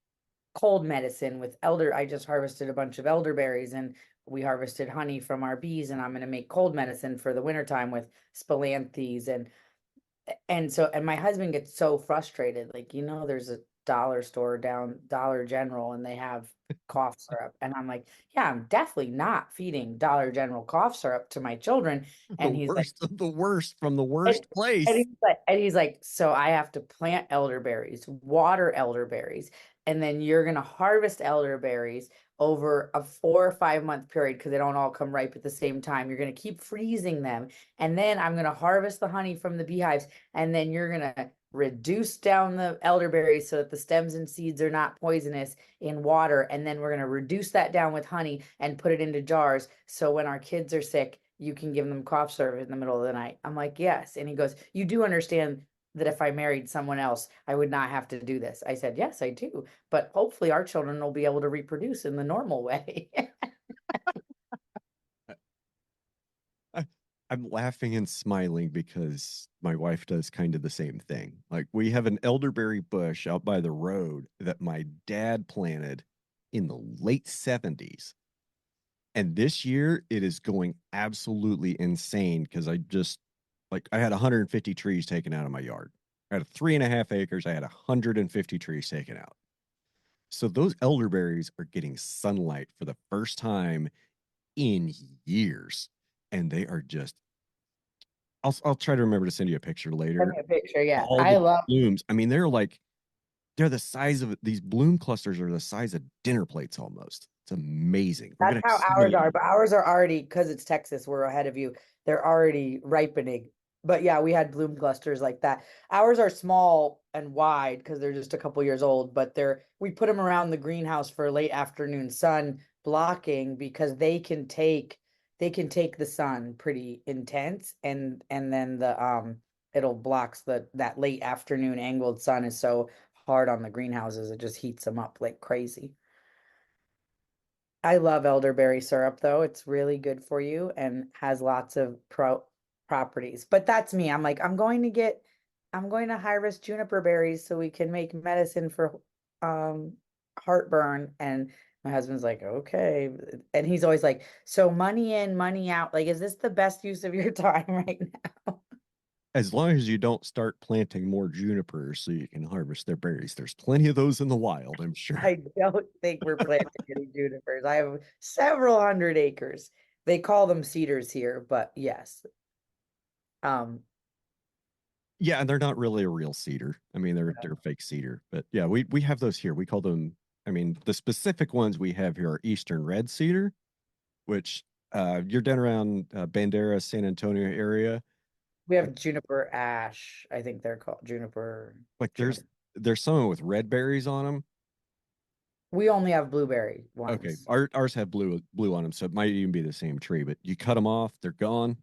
B: cold medicine with elder. I just harvested a bunch of elderberries and we harvested honey from our bees, and I'm going to make cold medicine for the wintertime with spilanthes and my husband gets so frustrated, like, there's a dollar store down Dollar General and they have cough syrup. And I'm like, yeah, I'm definitely not feeding Dollar General cough syrup to my children.
C: The
B: And he's like,
C: worst of the worst from the
B: and,
C: worst
B: and
C: place.
B: he's like, so I have to plant elderberries, water elderberries, and then you're gonna harvest elderberries over a 4 or 5 month period because they don't all come ripe at the same time. You're gonna keep freezing them, and then I'm gonna harvest the honey from the beehives, and then you're gonna reduce down the elderberries so that the stems and seeds are not poisonous in water, and then we're gonna reduce that down with honey and put it into jars. So when our kids are sick, you can give them cough syrup in the middle of the night. I'm like, yes. And he goes, you do understand that if I married someone else, I would not have to do this. I said, yes, I do. But hopefully our children will be able to reproduce in the normal way.
C: I, I'm laughing and smiling because my wife does kind of the same thing. Like we have an elderberry bush out by the road that my dad planted in the late 70s. And this year it is going absolutely insane because I had 150 trees taken out of my yard. I had 3.5 acres. I had 150 trees taken out. So those elderberries are getting sunlight for the first time in years. And they are just I'll try to remember to send you a picture
B: Send
C: later.
B: me a picture. Yeah,
C: All
B: I
C: the
B: love.
C: blooms. I mean, they're the size of these bloom clusters are the size of dinner plates almost. It's amazing. We're
B: That's
C: gonna have
B: how
C: so
B: ours
C: many of
B: are,
C: them.
B: but ours are already, because it's Texas, we're ahead of you. They're already ripening. But yeah, we had bloom clusters like that. Ours are small and wide because they're just a couple years old, but we put them around the greenhouse for late afternoon sun blocking because they can take the sun pretty intense, and then the it'll blocks that late afternoon angled sun is so hard on the greenhouses, it just heats them up like crazy. I love elderberry syrup though. It's really good for you and has lots of properties. But that's me. I'm going to harvest juniper berries so we can make medicine for um heartburn. And my husband's like, okay. And he's always like, so money in, money out. Like, is this the best use of your time right now?
C: As long as you don't start planting more junipers so you can harvest their berries. There's plenty of those in the wild, I'm sure.
B: I don't think we're planting any junipers. I have several hundred acres. They call them cedars here, but yes. Um,
C: Yeah, and they're not really a real cedar. I mean, they're fake cedar. But yeah, we have those here. We call them, I mean, the specific ones we have here are Eastern red cedar, which you're down around Bandera, San Antonio area.
B: we
C: Like
B: have juniper ash. I think they're called
C: like
B: juniper.
C: there's some with red berries on them.
B: We only have blueberry
C: Okay,
B: ones.
C: ours have blue on them, so it might even be the same tree. But you cut them off, they're gone.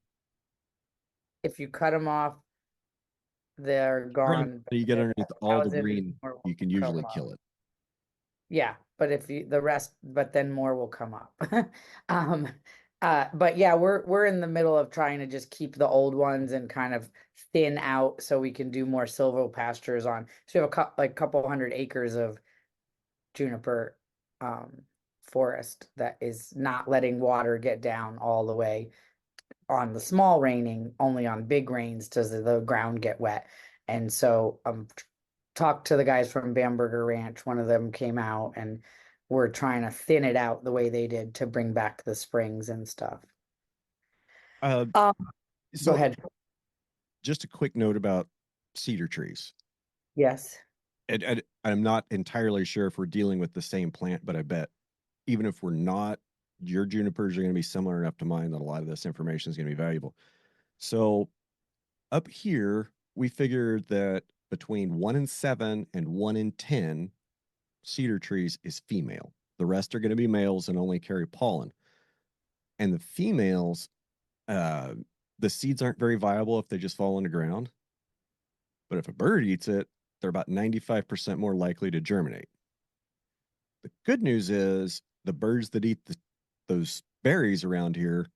B: If you cut them off, they're gone.
C: You get underneath all the
B: 1,000
C: green,
B: more will
C: you can
B: come
C: usually
B: up.
C: kill it.
B: Yeah, but if you the rest, but then more will come up. Um, but yeah, we're in the middle of trying to just keep the old ones and kind of thin out so we can do more silvopastures on. So we have like couple hundred acres of juniper forest that is not letting water get down all the way on the small raining, only on big rains does the ground get wet. And so talked to the guys from Bamberger Ranch. One of them came out and we're trying to thin it out the way they did to bring back the springs and stuff.
C: Uh,
B: Um, Go
C: so
B: ahead.
C: just a quick note about cedar trees.
B: Yes.
C: I'm not entirely sure if we're dealing with the same plant, but I bet even if we're not, your junipers are going to be similar enough to mine that a lot of this information is going to be valuable. So up here, we figured that between 1 in 7 and 1 in 10 cedar trees is female. The rest are going to be males and only carry pollen. And the females, uh, the seeds aren't very viable if they just fall on the ground. But if a bird eats it, they're about 95% more likely to germinate. The good news is the birds that eat those berries around here,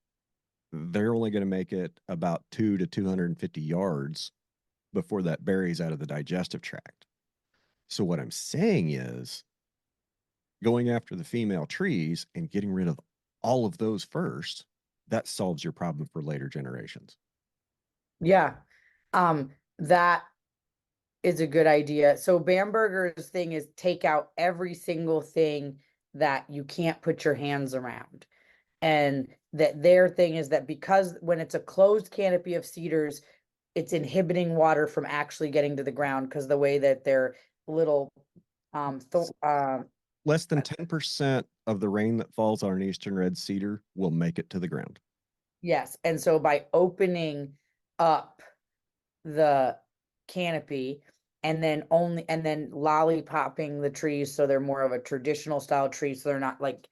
C: they're only going to make it about 2 to 250 yards before that berry's out of the digestive tract. So what I'm saying is going after the female trees and getting rid of all of those first, that solves your problem for later generations.
B: Yeah. That is a good idea. So Bamberger's thing is take out every single thing that you can't put your hands around. And that their thing is that because when it's a closed canopy of cedars, it's inhibiting water from actually getting to the ground because the way that their little
C: Less than 10% of the rain that falls on an eastern red cedar will make it to the ground.
B: yes. And so by opening up the canopy and then lollipopping the trees so they're more of a traditional style tree, so they're not like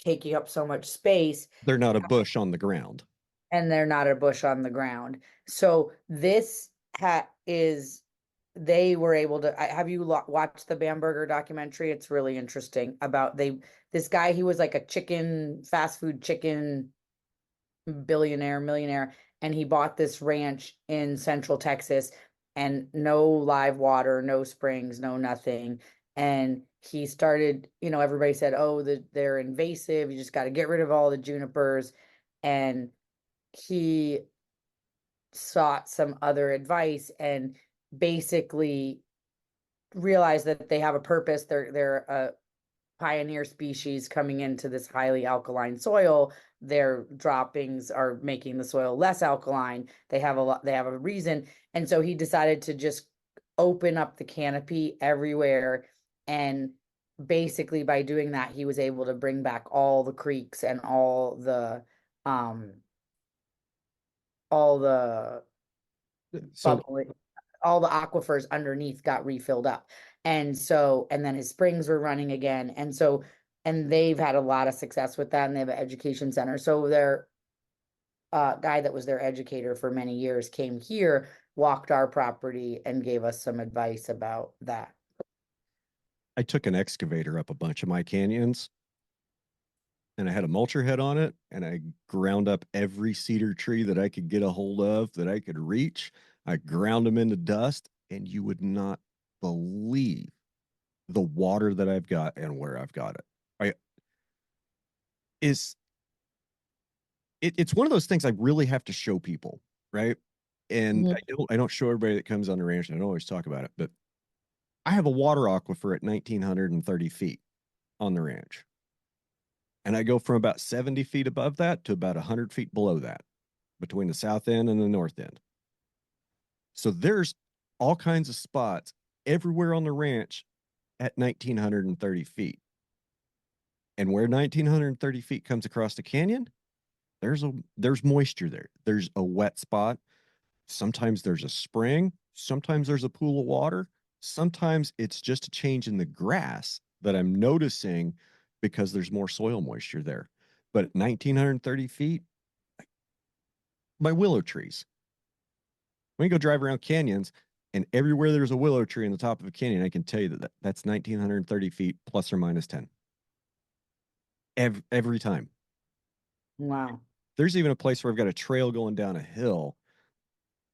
B: taking up so much space,
C: They're not a bush on the ground.
B: and they're not a bush on the ground. So this hat is they were able to have you watched the Bamberger documentary? It's really interesting about this guy, he was like a chicken fast food chicken billionaire millionaire, and he bought this ranch in central Texas and no live water, no springs, no nothing. And he started, everybody said, oh, they're invasive, you just got to get rid of all the junipers. And he sought some other advice and basically realized that they have a purpose. They're pioneer species coming into this highly alkaline soil, their droppings are making the soil less alkaline. They have a reason. And so he decided to just open up the canopy everywhere. And basically by doing that, he was able to bring back all the creeks and um all the
C: So
B: bubbling, all the aquifers underneath got refilled up. And so, and then his springs were running again. And so, and they've had a lot of success with that, and they have an education center. So their guy that was their educator for many years came here, walked our property, and gave us some advice about that.
C: I took an excavator up a bunch of my canyons, and I had a mulcher head on it, and I ground up every cedar tree that I could get a hold of that I could reach. I ground them into dust, and you would not believe the water that I've got and where I've got it. I is it's one of those things I really have to show people, right? And
B: Mhm.
C: I don't show everybody that comes on the ranch, and I don't always talk about it, but I have a water aquifer at 1,930 feet on the ranch. And I go from about 70 feet above that to about 100 feet below that, between the south end and the north end. So there's all kinds of spots everywhere on the ranch at 1,930 feet. And where 1,930 feet comes across the canyon, there's moisture there. There's a wet spot. Sometimes there's a spring. Sometimes there's a pool of water. Sometimes it's just a change in the grass that I'm noticing because there's more soil moisture there. But at 1,930 feet, my willow trees. When you go drive around canyons, and everywhere there's a willow tree in the top of a canyon, I can tell you that's 1,930 feet plus or minus 10. Every time.
B: Wow.
C: There's even a place where I've got a trail going down a hill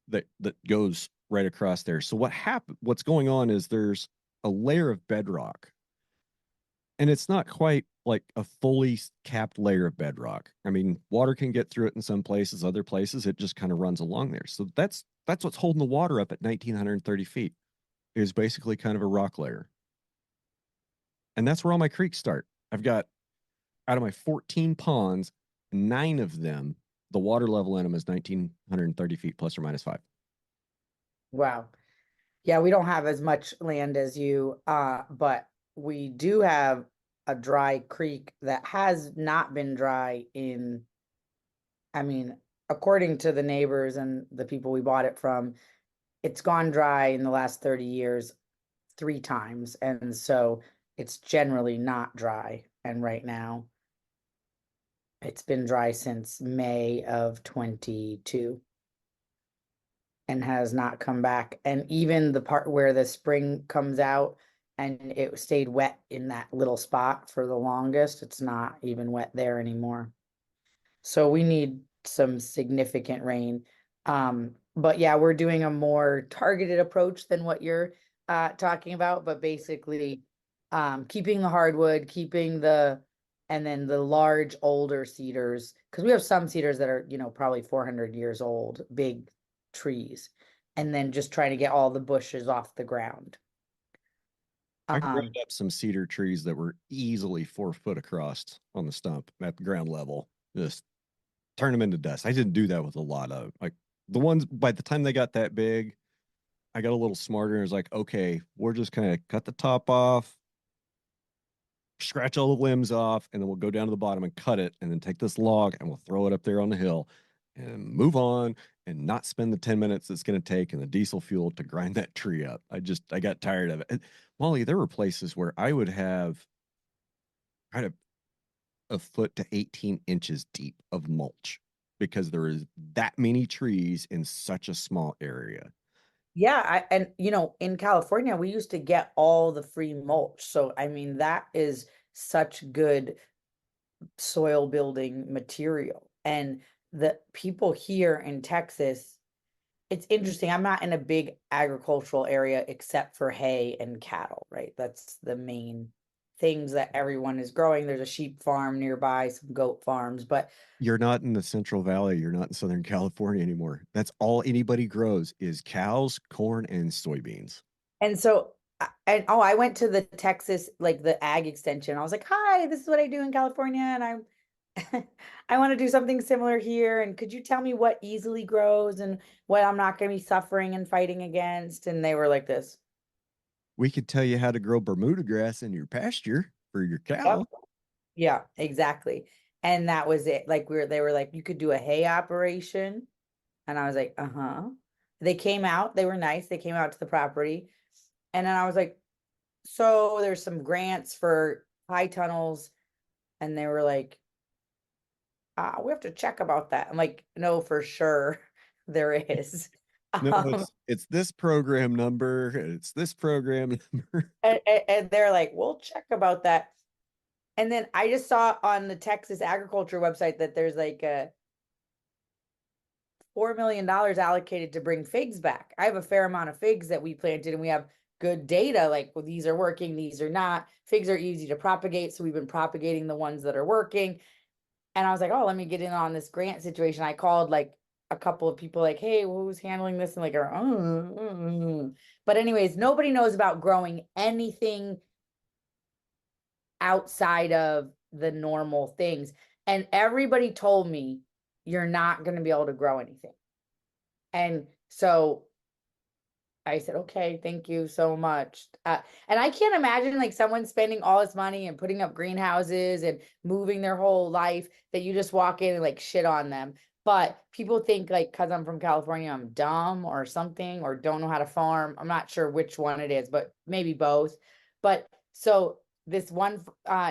C: that goes right across there. So what's going on is there's a layer of bedrock, and it's not quite like a fully capped layer of bedrock. I mean, water can get through it in some places, other places it just kind of runs along there. So that's what's holding the water up at 1,930 feet, is basically kind of a rock layer. And that's where all my creeks start. I've got, out of my 14 ponds, 9 of them, the water level in them is 1,930 feet plus or minus 5.
B: Wow. Yeah, we don't have as much land as you, but we do have a dry creek that has not been dry in, I mean, according to the neighbors and the people we bought it from, it's gone dry in the last 30 years 3 times. And so it's generally not dry. And right now, it's been dry since May of 22 and has not come back. And even the part where the spring comes out and it stayed wet in that little spot for the longest, it's not even wet there anymore. So we need some significant rain. But yeah, we're doing a more targeted approach than what you're talking about, but basically keeping the hardwood, and then the large older cedars, because we have some cedars that are, probably 400 years old, big trees, and then just trying to get all the bushes off the ground.
C: I ground
B: Um,
C: up some cedar trees that were easily 4 foot across on the stump at the ground level. Just turn them into dust. I didn't do that with a lot of, like, the ones by the time they got that big, I got a little smarter and was like, okay, we're just kind of cut the top off, scratch all the limbs off, and then we'll go down to the bottom and cut it, and then take this log and we'll throw it up there on the hill and move on, and not spend the 10 minutes it's going to take and the diesel fuel to grind that tree up. I got tired of it. And, Molly, there were places where I would have kind of a foot to 18 inches deep of mulch because there is that many trees in such a small area.
B: Yeah, and in California, we used to get all the free mulch. So, I mean, that is such good soil building material. And the people here in Texas, it's interesting. I'm not in a big agricultural area except for hay and cattle, right? That's the main things that everyone is growing. There's a sheep farm nearby, some goat farms, but
C: You're not in the Central Valley. You're not in Southern California anymore. That's all anybody grows is cows, corn, and soybeans.
B: and so And oh, I went to the Texas, like the ag extension. I was like, hi, this is what I do in California, and I'm I want to do something similar here. And could you tell me what easily grows and what I'm not going to be suffering and fighting against? And they were like this.
C: We could tell you how to grow Bermuda grass in your pasture for your
B: Yep.
C: cow.
B: Yeah, exactly. And that was it. Like they were like, you could do a hay operation. And I was like, uh-huh. They came out, they were nice. They came out to the property. And then I was like, so there's some grants for high tunnels. And they were like, we have to check about that. I'm like, no, for sure there is.
C: No,
B: Um,
C: it's this program number, it's this program number.
B: and they're like, we'll check about that. And then I just saw on the Texas agriculture website that there's like a $4 million allocated to bring figs back. I have a fair amount of figs that we planted, and we have good data. Like, well, these are working, these are not. Figs are easy to propagate, so we've been propagating the ones that are working. And I was like, oh, let me get in on this grant situation. I called like a couple of people, like, hey, who's handling this? And like, but anyways, nobody knows about growing anything outside of the normal things. And everybody told me you're not going to be able to grow anything. And so I said, okay, thank you so much. And I can't imagine like someone spending all this money and putting up greenhouses and moving their whole life that you just walk in and like shit on them. But people think like, because I'm from California, I'm dumb or something, or don't know how to farm. I'm not sure which one it is, but maybe both. But so this one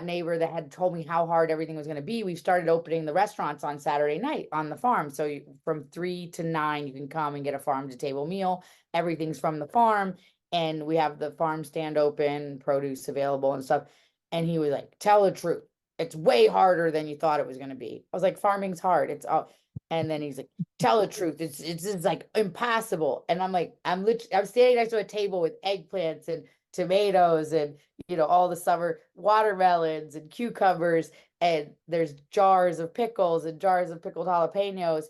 B: neighbor that had told me how hard everything was going to be, we've started opening the restaurants on Saturday night on the farm. So from 3 to 9, you can come and get a farm to table meal. Everything's from the farm, and we have the farm stand open, produce available and stuff. And he was like, tell the truth. It's way harder than you thought it was going to be. I was like, farming's hard. It's all. And then he's like, tell the truth. It's like impossible. And I'm like, I'm standing next to a table with eggplants and tomatoes and all the summer watermelons and cucumbers, and there's jars of pickles and jars of pickled jalapenos.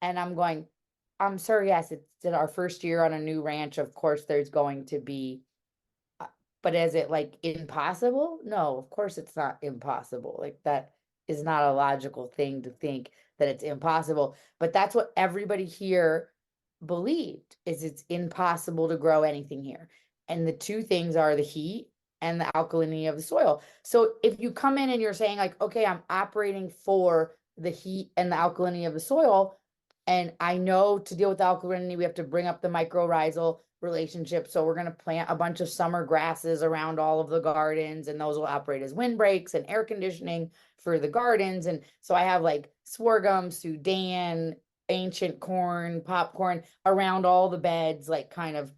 B: And I'm going, I'm sorry, yes, it's our first year on a new ranch. Of course, there's going to be, but is it like impossible? No, of course it's not impossible. Like that is not a logical thing to think that it's impossible. But that's what everybody here believed, is it's impossible to grow anything here. And the two things are the heat and the alkalinity of the soil. So if you come in and you're saying like, okay, I'm operating for the heat and the alkalinity of the soil, and I know to deal with alkalinity, we have to bring up the mycorrhizal relationship. So we're going to plant a bunch of summer grasses around all of the gardens, and those will operate as windbreaks and air conditioning for the gardens. And so I have like sorghum, Sudan, ancient corn, popcorn around all the beds, like kind of,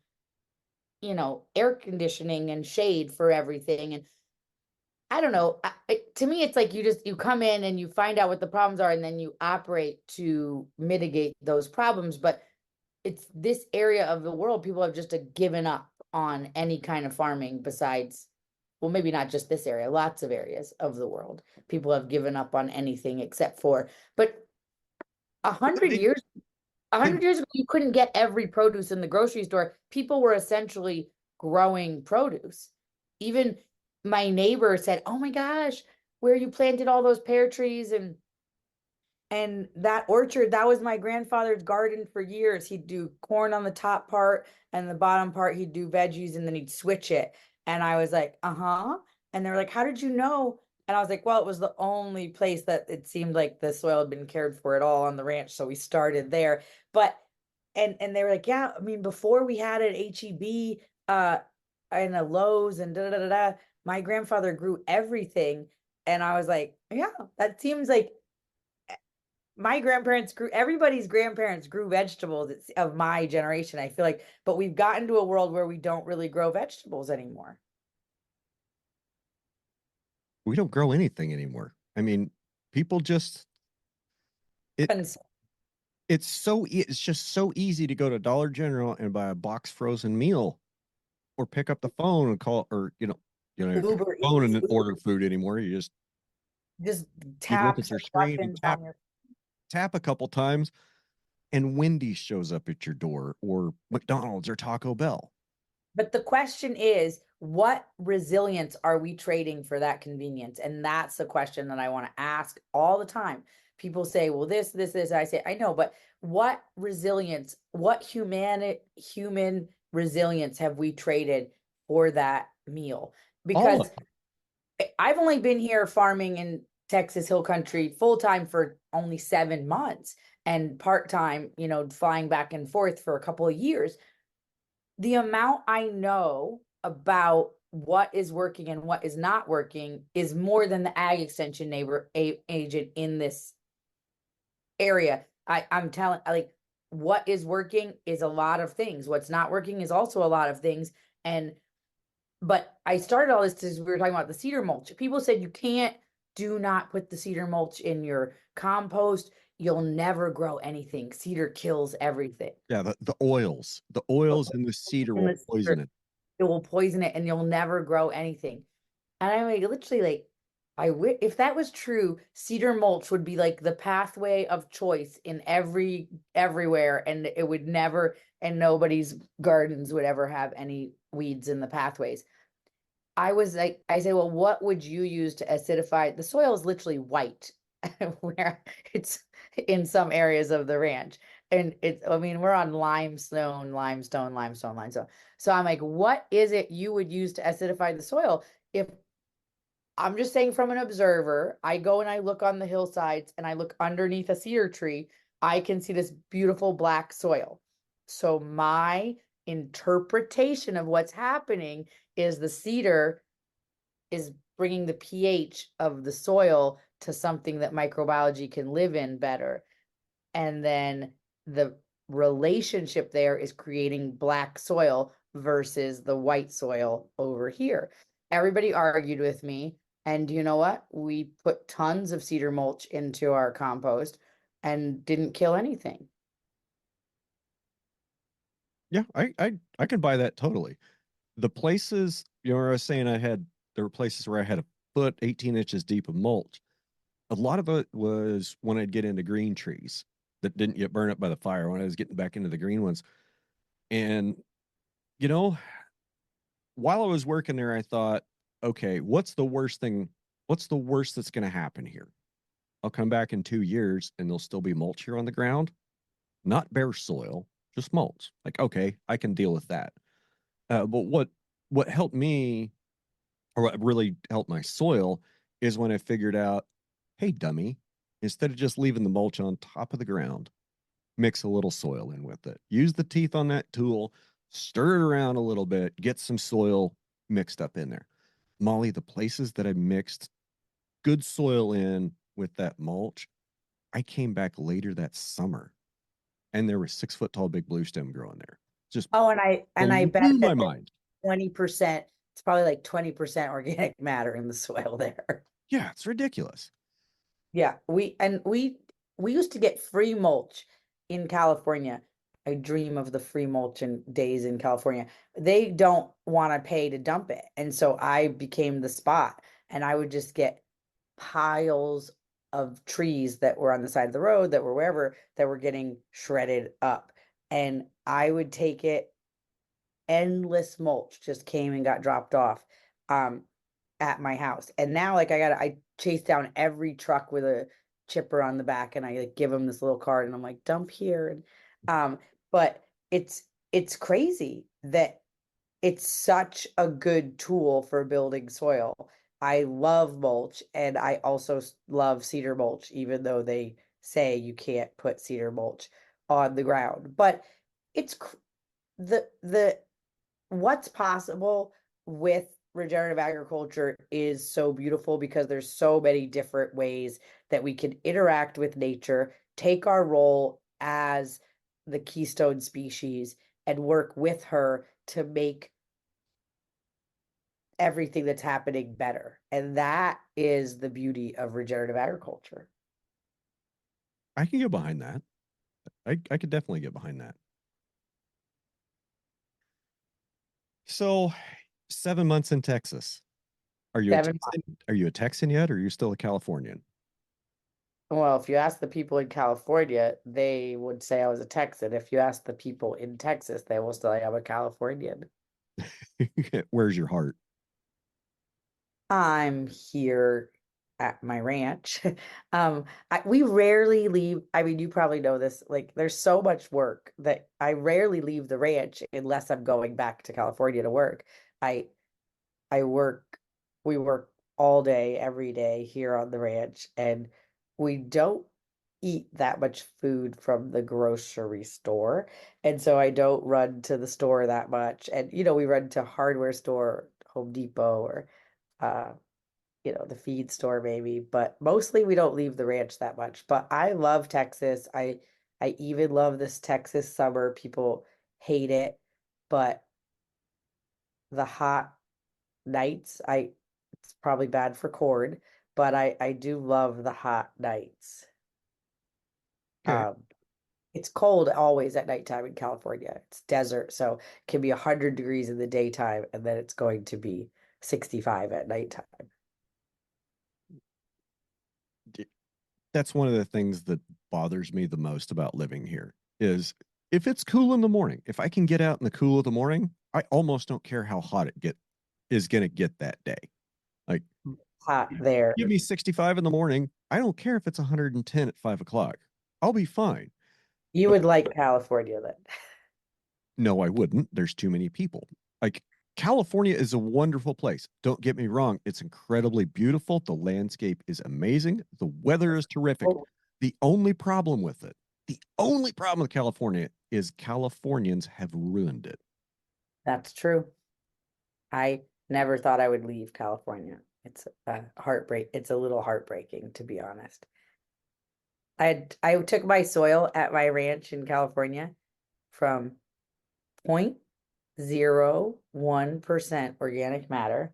B: air conditioning and shade for everything. And I don't know. To me, it's like you come in and you find out what the problems are, and then you operate to mitigate those problems. But it's this area of the world, people have just given up on any kind of farming besides, well, maybe not just this area, lots of areas of the world. People have given up on anything except for, but a
C: I
B: hundred
C: think
B: years, a
C: and
B: hundred years ago, you couldn't get every produce in the grocery store. People were essentially growing produce. Even my neighbor said, oh my gosh, where you planted all those pear trees and that orchard, that was my grandfather's garden for years. He'd do corn on the top part, and the bottom part he'd do veggies, and then he'd switch it. And I was like, uh-huh. And they're like, how did you know? And I was like, well, it was the only place that it seemed like the soil had been cared for at all on the ranch. So we started there. But and they were like, yeah, I mean, before we had an HEB and a Lowe's and da da da da, my grandfather grew everything. And I was like, yeah, that seems like my grandparents grew, everybody's grandparents grew vegetables. It's of my generation, I feel like, but we've gotten to a world where we don't really grow vegetables anymore.
C: we don't grow anything anymore. I mean, people just it
B: And
C: it's just so easy to go to Dollar General and buy a box frozen meal, or pick up the phone and call, or you don't even pick up
B: Uber
C: the phone
B: Eats,
C: and order food anymore.
B: just
C: You look
B: tap
C: at
B: some
C: your screen, you
B: buttons on your.
C: tap a couple times, and Wendy's shows up at your door, or McDonald's or Taco Bell.
B: But the question is, what resilience are we trading for that convenience? And that's the question that I want to ask all the time. People say, well, this. I say, I know, but what resilience, what human resilience have we traded for that meal?
C: All of
B: Because I've only been here farming in Texas Hill Country full time for only 7 months and part time, flying back and forth for a couple of years. The amount I know about what is working and what is not working is more than the ag extension agent in this area. I'm telling, like, what is working is a lot of things. What's not working is also a lot of things. But I started all this because we were talking about the cedar mulch. People said do not put the cedar mulch in your compost. You'll never grow anything. Cedar kills everything.
C: Yeah, the oils in the cedar
B: In
C: will
B: the
C: poison
B: cedar,
C: it.
B: it will poison it and you'll never grow anything. And I'm like, literally like, if that was true, cedar mulch would be like the pathway of choice in everywhere, and it would never, and nobody's gardens would ever have any weeds in the pathways. I was like, I say, well, what would you use to acidify? The soil is literally white where it's in some areas of the ranch. And I mean, we're on limestone. So I'm like, what is it you would use to acidify the soil? If I'm just saying from an observer, I go and I look on the hillsides and I look underneath a cedar tree, I can see this beautiful black soil. So my interpretation of what's happening is the cedar is bringing the pH of the soil to something that microbiology can live in better. And then the relationship there is creating black soil versus the white soil over here. Everybody argued with me. And you know what? We put tons of cedar mulch into our compost and didn't kill anything.
C: Yeah, I can buy that totally. The places, where I was saying there were places where I had a foot, 18 inches deep of mulch. A lot of it was when I'd get into green trees that didn't get burned up by the fire, when I was getting back into the green ones. And, you know, while I was working there, I thought, okay, what's the worst thing? What's the worst that's going to happen here? I'll come back in 2 years and there'll still be mulch here on the ground, not bare soil, just mulch. Like, okay, I can deal with that. But what helped me, or what really helped my soil, is when I figured out, hey, dummy, instead of just leaving the mulch on top of the ground, mix a little soil in with it. Use the teeth on that tool, stir it around a little bit, get some soil mixed up in there. Molly, the places that I mixed good soil in with that mulch, I came back later that summer and there was 6 foot tall big blue stem growing there. Just
B: Oh, and I bet
C: blew my
B: that
C: mind.
B: 20%, it's probably like 20% organic matter in the soil there.
C: Yeah, it's ridiculous.
B: Yeah, we used to get free mulch in California. I dream of the free mulch in days in California. They don't want to pay to dump it. And so I became the spot, and I would just get piles of trees that were on the side of the road, that were wherever, that were getting shredded up. And I would take it, endless mulch just came and got dropped off. At my house. And now like I chase down every truck with a chipper on the back, and I like give them this little card and I'm like, dump here. And but it's crazy that it's such a good tool for building soil. I love mulch, and I also love cedar mulch, even though they say you can't put cedar mulch on the ground. But it's the what's possible with regenerative agriculture is so beautiful, because there's so many different ways that we can interact with nature, take our role as the keystone species, and work with her to make everything that's happening better. And that is the beauty of regenerative agriculture.
C: I can get behind that. I could definitely get behind that. So 7 months in Texas. Are you a
B: 7 months.
C: Texan? Are you a Texan yet, or are you still a Californian?
B: Well, if you ask the people in California, they would say I was a Texan. If you ask the people in Texas, they will say I'm a Californian.
C: Where's your heart?
B: I'm here at my ranch. We rarely leave. I mean, you probably know this. Like, there's so much work that I rarely leave the ranch unless I'm going back to California to work. I I work, we work all day, every day here on the ranch, and we don't eat that much food from the grocery store. And so I don't run to the store that much. And, we run to hardware store, Home Depot, or, uh, the feed store maybe, but mostly we don't leave the ranch that much. But I love Texas. I even love this Texas summer. People hate it, but the hot nights, it's probably bad for cord, but I do love the hot nights.
C: Okay.
B: Um, it's cold always at nighttime in California. It's desert, so it can be 100 degrees in the daytime, and then it's going to be 65 at nighttime.
C: That's one of the things that bothers me the most about living here is if it's cool in the morning, if I can get out in the cool of the morning, I almost don't care how hot it get is going to get that day. Like,
B: Hot there.
C: give me 65 in the morning. I don't care if it's 110 at 5 o'clock. I'll be fine.
B: You
C: But
B: would like California then.
C: no, I wouldn't. There's too many people. Like, California is a wonderful place. Don't get me wrong. It's incredibly beautiful. The landscape is amazing. The weather is terrific.
B: Oh,
C: The only problem with it, the only problem with California is Californians have ruined it.
B: that's true. I never thought I would leave California. It's a heartbreak. It's a little heartbreaking, to be honest. I took my soil at my ranch in California from 0.01% organic matter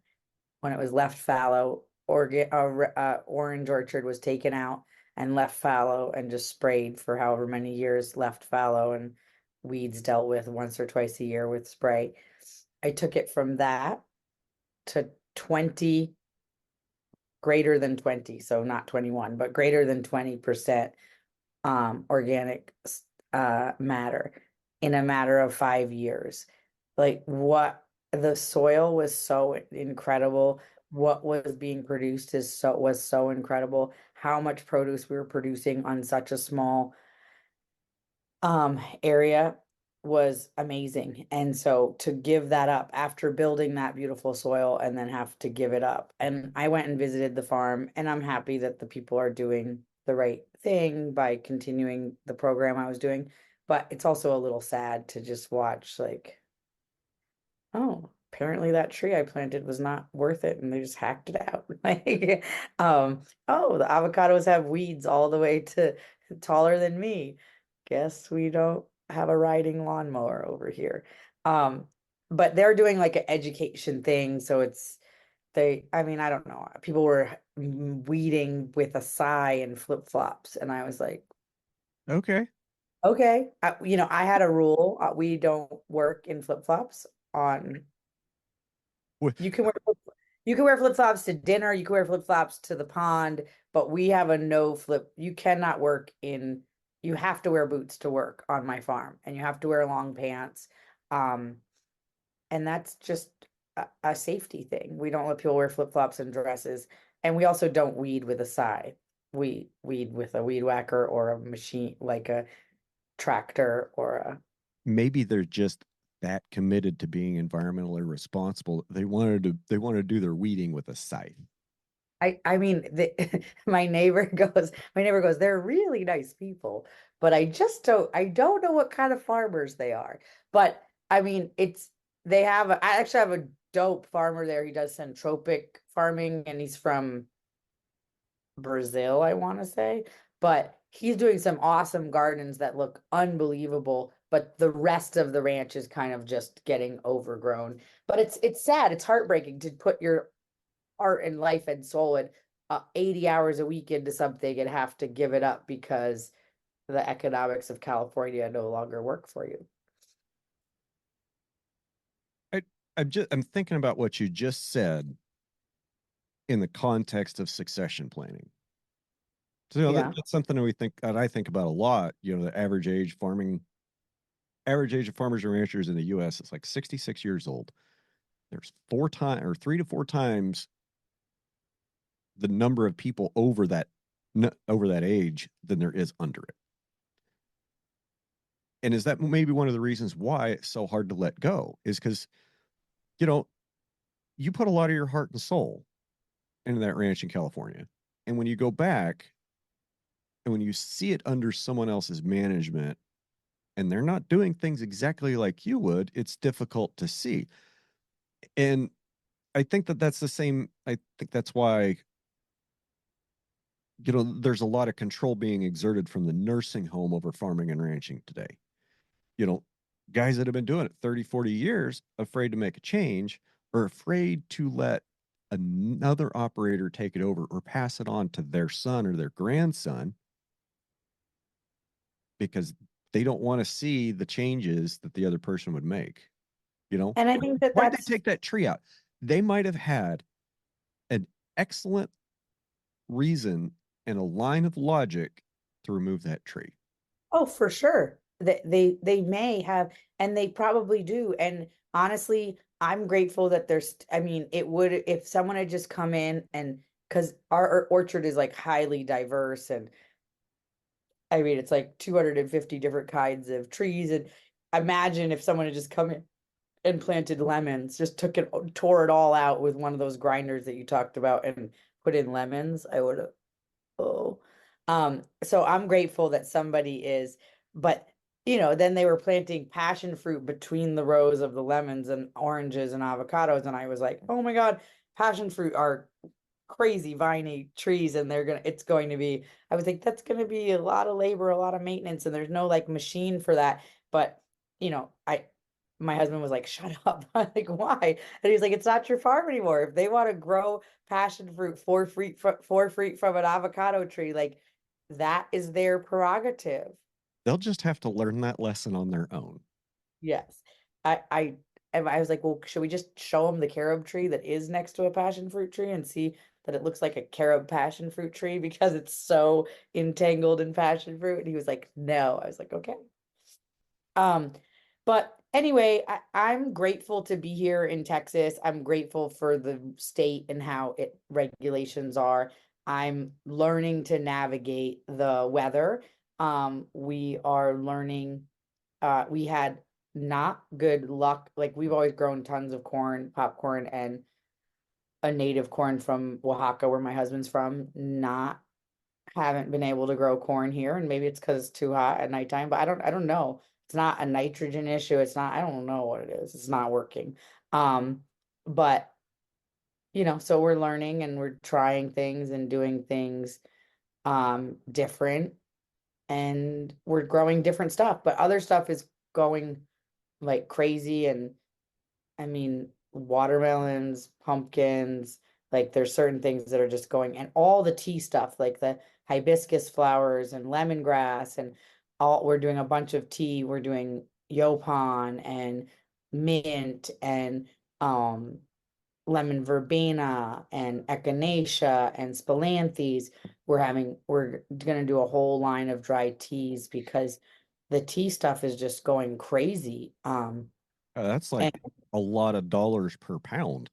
B: when it was left fallow. Orange orchard was taken out and left fallow and just sprayed for however many years, left fallow, and weeds dealt with once or twice a year with spray. I took it from that to 20, greater than 20, so not 21, but greater than 20% organic matter in a matter of 5 years. Like, what the soil was so incredible. What was being produced was so incredible. How much produce we were producing on such a small area was amazing. And so to give that up after building that beautiful soil and then have to give it up. And I went and visited the farm, and I'm happy that the people are doing the right thing by continuing the program I was doing. But it's also a little sad to just watch, like, oh, apparently that tree I planted was not worth it and they just hacked it out. Like, oh, the avocados have weeds all the way to taller than me. Guess we don't have a riding lawnmower over here. Um, but they're doing like an education thing, so I mean, I don't know. People were weeding with a sigh and flip-flops, and I was like,
C: Okay.
B: okay. I had a rule. We don't work in flip-flops on
C: Well,
B: You can wear you can wear flip-flops to dinner, you can wear flip-flops to the pond, but we have a no flip. You cannot work in you have to wear boots to work on my farm, and you have to wear long pants. Um, and that's just a safety thing. We don't let people wear flip-flops and dresses, and we also don't weed with a scythe. We weed with a weed whacker or a machine like a tractor or a
C: maybe they're just that committed to being environmentally responsible. They want to do their weeding with a scythe.
B: I mean, my neighbor goes, they're really nice people, but I don't know what kind of farmers they are. But I mean, I actually have a dope farmer there. He does centropic farming, and he's from Brazil, I want to say, but he's doing some awesome gardens that look unbelievable. But the rest of the ranch is kind of just getting overgrown. But it's sad. It's heartbreaking to put your heart and life and soul and 80 hours a week into something and have to give it up because the economics of California no longer work for you.
C: I, I'm thinking about what you just said in the context of succession planning. So,
B: Yeah.
C: that's something that I think about a lot. The average age of farmers and ranchers in the U.S. is like 66 years old. there's 3 to 4 times the number of people over that age than there is under it. And is that maybe one of the reasons why it's so hard to let go, is because, you know, you put a lot of your heart and soul into that ranch in California. And when you go back and when you see it under someone else's management and they're not doing things exactly like you would, it's difficult to see. And I think that that's the same. I think that's why, you know, there's a lot of control being exerted from the nursing home over farming and ranching today. You know, guys that have been doing it 30, 40 years, afraid to make a change, or afraid to let another operator take it over or pass it on to their son or their grandson, because they don't want to see the changes that the other person would make. You know,
B: And I think that
C: why'd they
B: that's,
C: take that tree out? They might have had an excellent reason and a line of logic to remove that tree.
B: oh, for sure. They may have, and they probably do. And honestly, I'm grateful that there's, I mean, it would, if someone had just come in and, because our orchard is like highly diverse, and I mean, it's like 250 different kinds of trees. And imagine if someone had just come in and planted lemons, just tore it all out with one of those grinders that you talked about and put in lemons, I would have, oh. So I'm grateful that somebody is, but then they were planting passion fruit between the rows of the lemons and oranges and avocados, and I was like, oh my God, passion fruit are crazy viney trees, and it's going to be, I would think that's going to be a lot of labor, a lot of maintenance, and there's no like machine for that. But my husband was like, shut up. I'm like, why? And he's like, it's not your farm anymore. If they want to grow passion fruit 4 feet from an avocado tree, like that is their prerogative.
C: They'll just have to learn that lesson on their own.
B: Yes. I was like, well, should we just show them the carob tree that is next to a passion fruit tree and see that it looks like a carob passion fruit tree because it's so entangled in passion fruit? And he was like, no. I was like, okay. But anyway, I'm grateful to be here in Texas. I'm grateful for the state and how regulations are. I'm learning to navigate the weather. We are learning, we had not good luck. Like we've always grown tons of corn, popcorn, and a native corn from Oaxaca, where my husband's from. Haven't been able to grow corn here, and maybe it's because it's too hot at nighttime, but I don't know. It's not a nitrogen issue. It's not, I don't know what it is. It's not working. But so we're learning and we're trying things and doing things different, and we're growing different stuff, but other stuff is going like crazy. And I mean, watermelons, pumpkins, like there's certain things that are just going, and all the tea stuff, like the hibiscus flowers and lemongrass, and we're doing a bunch of tea. We're doing yopon and mint and lemon verbena and echinacea and spilanthes. We're gonna do a whole line of dry teas because the tea stuff is just going crazy.
C: That's
B: And
C: like a lot of dollars per pound.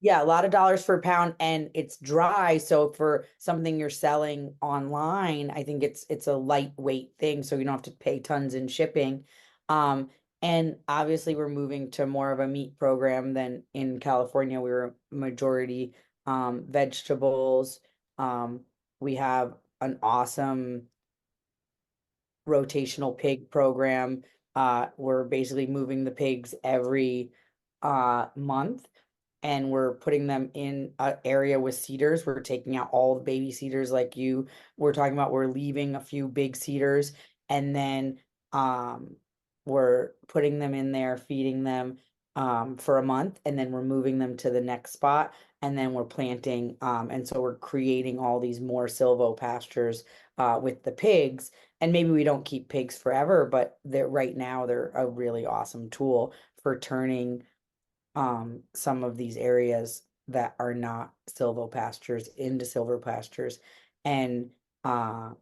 B: yeah, a lot of dollars per pound, and it's dry. So for something you're selling online, I think it's a lightweight thing, so you don't have to pay tons in shipping. Um, and obviously we're moving to more of a meat program than in California. We were majority vegetables. Um, we have an awesome rotational pig program. We're basically moving the pigs every month, and we're putting them in an area with cedars. We're taking out all the baby cedars like you were talking about. We're leaving a few big cedars, and then we're putting them in there, feeding them for a month, and then we're moving them to the next spot, and then we're planting, and so we're creating all these more silvo pastures with the pigs. And maybe we don't keep pigs forever, but right now they're a really awesome tool for turning some of these areas that are not silvopastures into silvopastures. And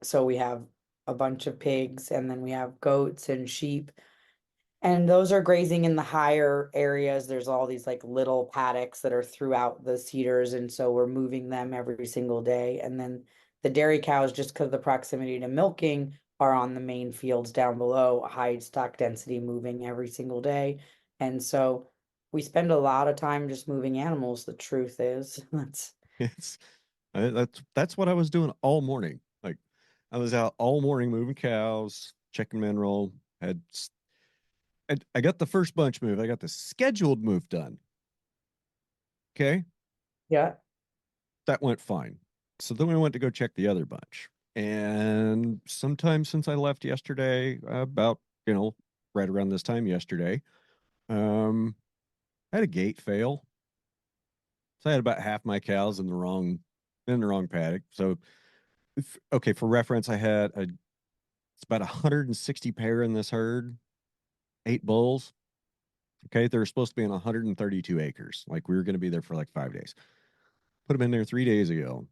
B: so we have a bunch of pigs, and then we have goats and sheep And those are grazing in the higher areas. There's all these like little paddocks that are throughout the cedars. And so we're moving them every single day. And then the dairy cows, just because of the proximity to milking, are on the main fields down below, high stock density, moving every single day. And so we spend a lot of time just moving animals. The truth is, that's
C: It's that's what I was doing all morning. Like I was out all morning moving cows, checking mineral. I got the first bunch move. I got the scheduled move done. Okay,
B: yeah,
C: that went fine. So then we went to go check the other bunch. And sometime since I left yesterday, about right around this time yesterday, I had a gate fail. So I had about half my cows in the wrong paddock. So okay, for reference, it's about 160 pair in this herd, 8 bulls. Okay, they're supposed to be on 132 acres. Like we were going to be there for like 5 days. Put them in there 3 days ago.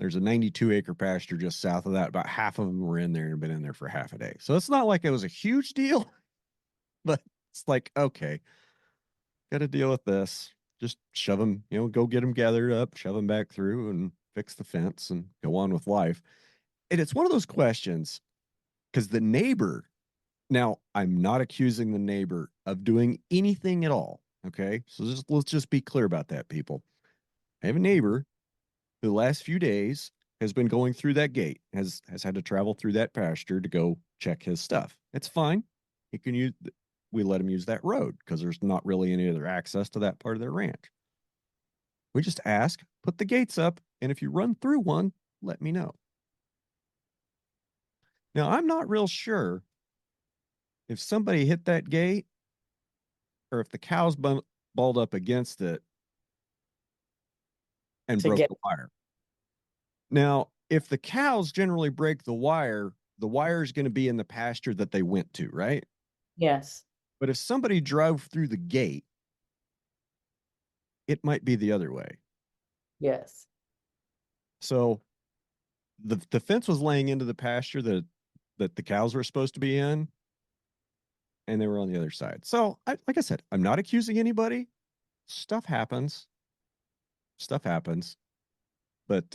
C: There's a 92-acre pasture just south of that. About half of them were in there and been in there for half a day. So it's not like it was a huge deal, but it's like, okay, got to deal with this. Just shove them, go get them gathered up, shove them back through and fix the fence and go on with life. And it's one of those questions because the neighbor, now I'm not accusing the neighbor of doing anything at all. Okay. So let's just be clear about that, people. I have a neighbor who the last few days has been going through that gate, has had to travel through that pasture to go check his stuff. It's fine. He can use we let him use that road because there's not really any other access to that part of their ranch. We just ask, put the gates up, and if you run through one, let me know. Now, I'm not real sure if somebody hit that gate or if the cows balled up against it and
B: to
C: broke
B: get,
C: the wire. Now, if the cows generally break the wire is going to be in the pasture that they went to, right?
B: yes,
C: But if somebody drove through the gate, it might be the other way.
B: yes.
C: So the fence was laying into the pasture that the cows were supposed to be in, and they were on the other side. So, like I said, I'm not accusing anybody. Stuff happens. Stuff happens. But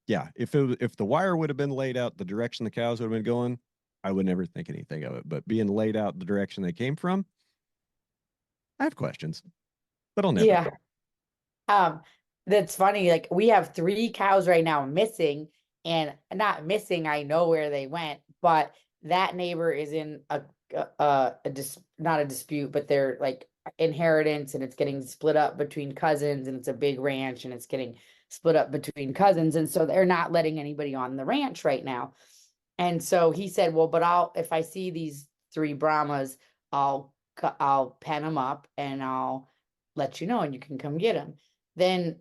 C: yeah, if the wire would have been laid out the direction the cows would have been going, I would never think anything of it. But being laid out the direction they came from, I have questions, but I'll never.
B: Yeah. Um, that's funny. Like we have 3 cows right now missing, and not missing. I know where they went, but that neighbor is in not a dispute, but they're like inheritance, and it's getting split up between cousins, and it's a big ranch, and it's getting split up between cousins, and so they're not letting anybody on the ranch right now. And so he said, "Well, but if I see these 3 Brahmas, I'll pen them up and I'll let you know, and you can come get them." Then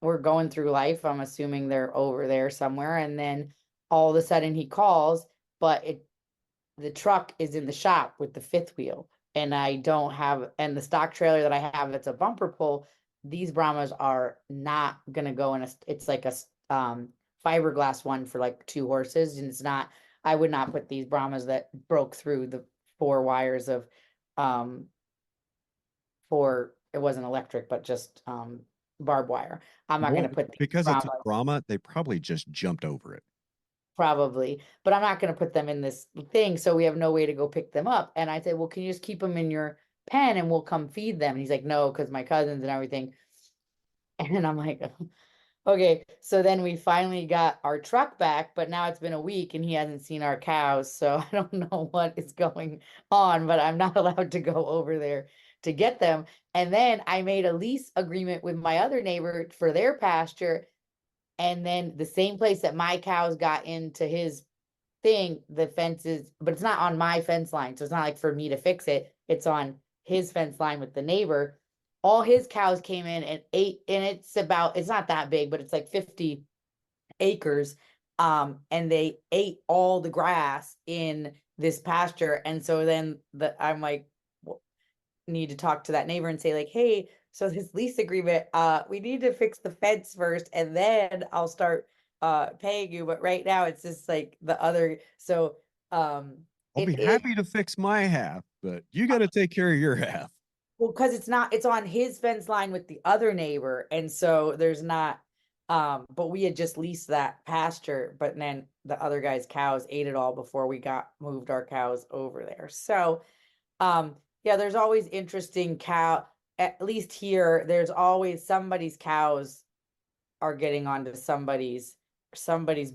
B: we're going through life. I'm assuming they're over there somewhere. And then all of a sudden he calls, but the truck is in the shop with the fifth wheel. And I don't have, and the stock trailer that I have, it's a bumper pull. These Brahmas are not gonna go in it's like a fiberglass one for like 2 horses. And it's not, I would not put these Brahmas that broke through the 4 wires of um for it wasn't electric, but just barbed wire. I'm not going
C: Well,
B: to put these
C: because it's a
B: Brahmas
C: Brahma, they probably just jumped over it.
B: probably, but I'm not going to put them in this thing. So we have no way to go pick them up. And I said, well, can you just keep them in your pen and we'll come feed them? And he's like, no, because my cousins and everything. And I'm like, okay. So then we finally got our truck back, but now it's been a week and he hasn't seen our cows. So I don't know what is going on, but I'm not allowed to go over there to get them. And then I made a lease agreement with my other neighbor for their pasture. And then the same place that my cows got into his thing, the fence is, but it's not on my fence line. So it's not like for me to fix it. It's on his fence line with the neighbor. All his cows came in and ate, and it's not that big, but it's like 50 acres. And they ate all the grass in this pasture. And so then I'm like, well, need to talk to that neighbor and say, like, hey, so this lease agreement, we need to fix the fence first, and then I'll start paying you. But right now it's just like the other. So
C: I'll be happy to fix my half, but you got to take care of your half.
B: Well, because it's on his fence line with the other neighbor, and so there's not. But we had just leased that pasture, but then the other guy's cows ate it all before we moved our cows over there. So, yeah, there's always interesting cow. At least here, there's always somebody's cows are getting onto somebody's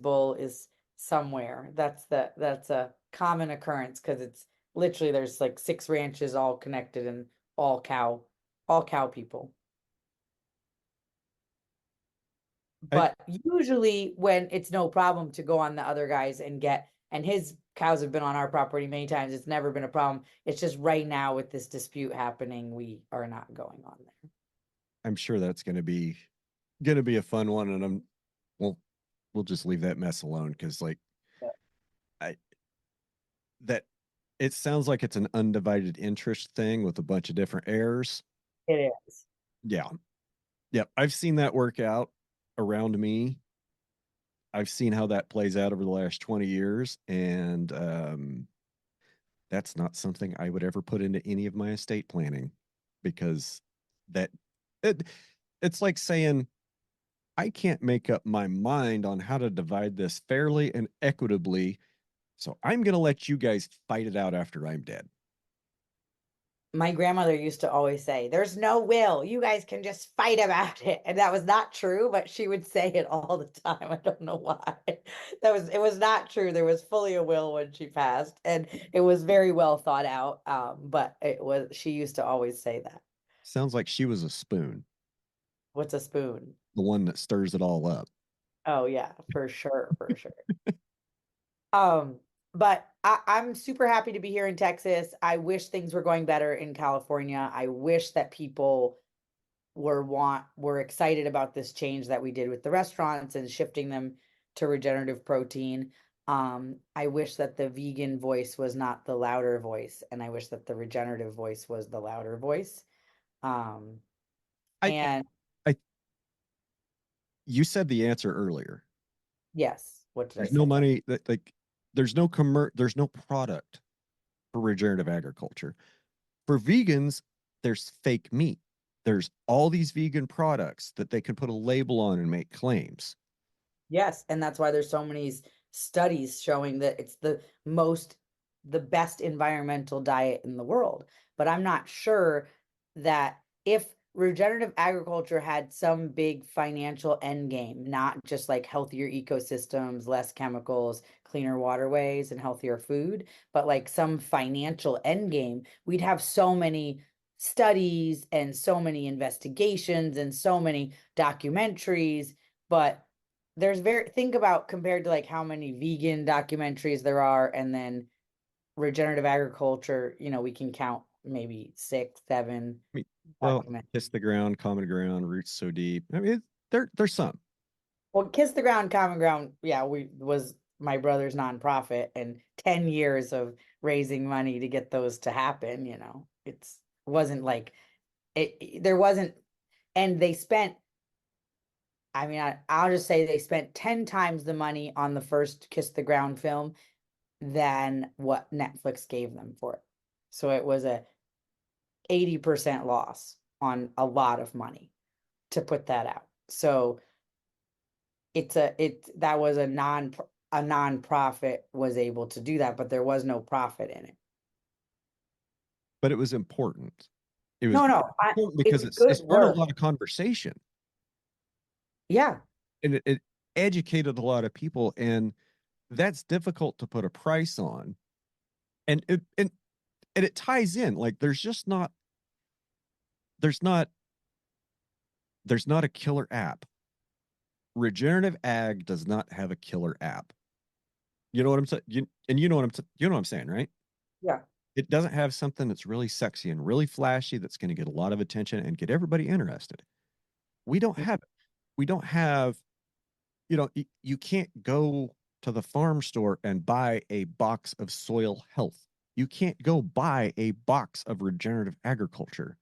B: bull is somewhere. That's a common occurrence because it's literally there's like 6 ranches all connected and all cow people. But usually when it's no problem to go on the other guys and his cows have been on our property many times, it's never been a problem. It's just right now with this dispute happening, we are not going on there.
C: I'm sure that's going to be a fun one, and we'll just leave that mess alone because I that it sounds like it's an undivided interest thing with a bunch of different heirs.
B: It is.
C: Yeah. Yep. I've seen that work out around me. I've seen how that plays out over the last 20 years. And that's not something I would ever put into any of my estate planning because it's like saying, I can't make up my mind on how to divide this fairly and equitably. So I'm going to let you guys fight it out after I'm dead.
B: My grandmother used to always say, there's no will. You guys can just fight about it. And that was not true, but she would say it all the time. I don't know why. It was not true. There was fully a will when she passed, and it was very well thought out. But she used to always say that.
C: Sounds like she was a spoon.
B: What's a spoon?
C: The one that stirs it all up.
B: Oh yeah, for sure, for sure. But I'm super happy to be here in Texas. I wish things were going better in California. I wish that people were excited about this change that we did with the restaurants and shifting them to regenerative protein. I wish that the vegan voice was not the louder voice, and I wish that the regenerative voice was the louder voice.
C: I,
B: And
C: you said the answer earlier.
B: yes, what did I
C: There's
B: say?
C: no money there's no product for regenerative agriculture. For vegans, there's fake meat. There's all these vegan products that they can put a label on and make claims.
B: Yes, and that's why there's so many studies showing that it's the best environmental diet in the world. But I'm not sure that if regenerative agriculture had some big financial end game, not just like healthier ecosystems, less chemicals, cleaner waterways, and healthier food, but like some financial end game, we'd have so many studies and so many investigations and so many documentaries. But think about compared to like how many vegan documentaries there are, and then regenerative agriculture, we can count maybe 6, 7.
C: I mean, well, Kiss the Ground, Common Ground, Roots So Deep. I mean, there's some.
B: Well, Kiss the Ground, Common Ground, yeah, was my brother's nonprofit, and 10 years of raising money to get those to happen. Wasn't like there wasn't, and they spent. I mean, I'll just say they spent 10 times the money on the first Kiss the Ground film than what Netflix gave them for it. So it was a 80% loss on a lot of money to put that out. So that was a nonprofit was able to do that, but there was no profit in it.
C: But it was important. It was
B: important
C: because it started a lot of conversation.
B: Yeah.
C: And it educated a lot of people, and that's difficult to put a price on. And it ties in. Like there's not a killer app. Regenerative ag does not have a killer app. You know what I'm saying? You know what I'm saying, right?
B: Yeah.
C: It doesn't have something that's really sexy and really flashy that's going to get a lot of attention and get everybody interested. We don't have it. We don't have, you can't go to the farm store and buy a box of soil health. You can't go buy a box of regenerative agriculture.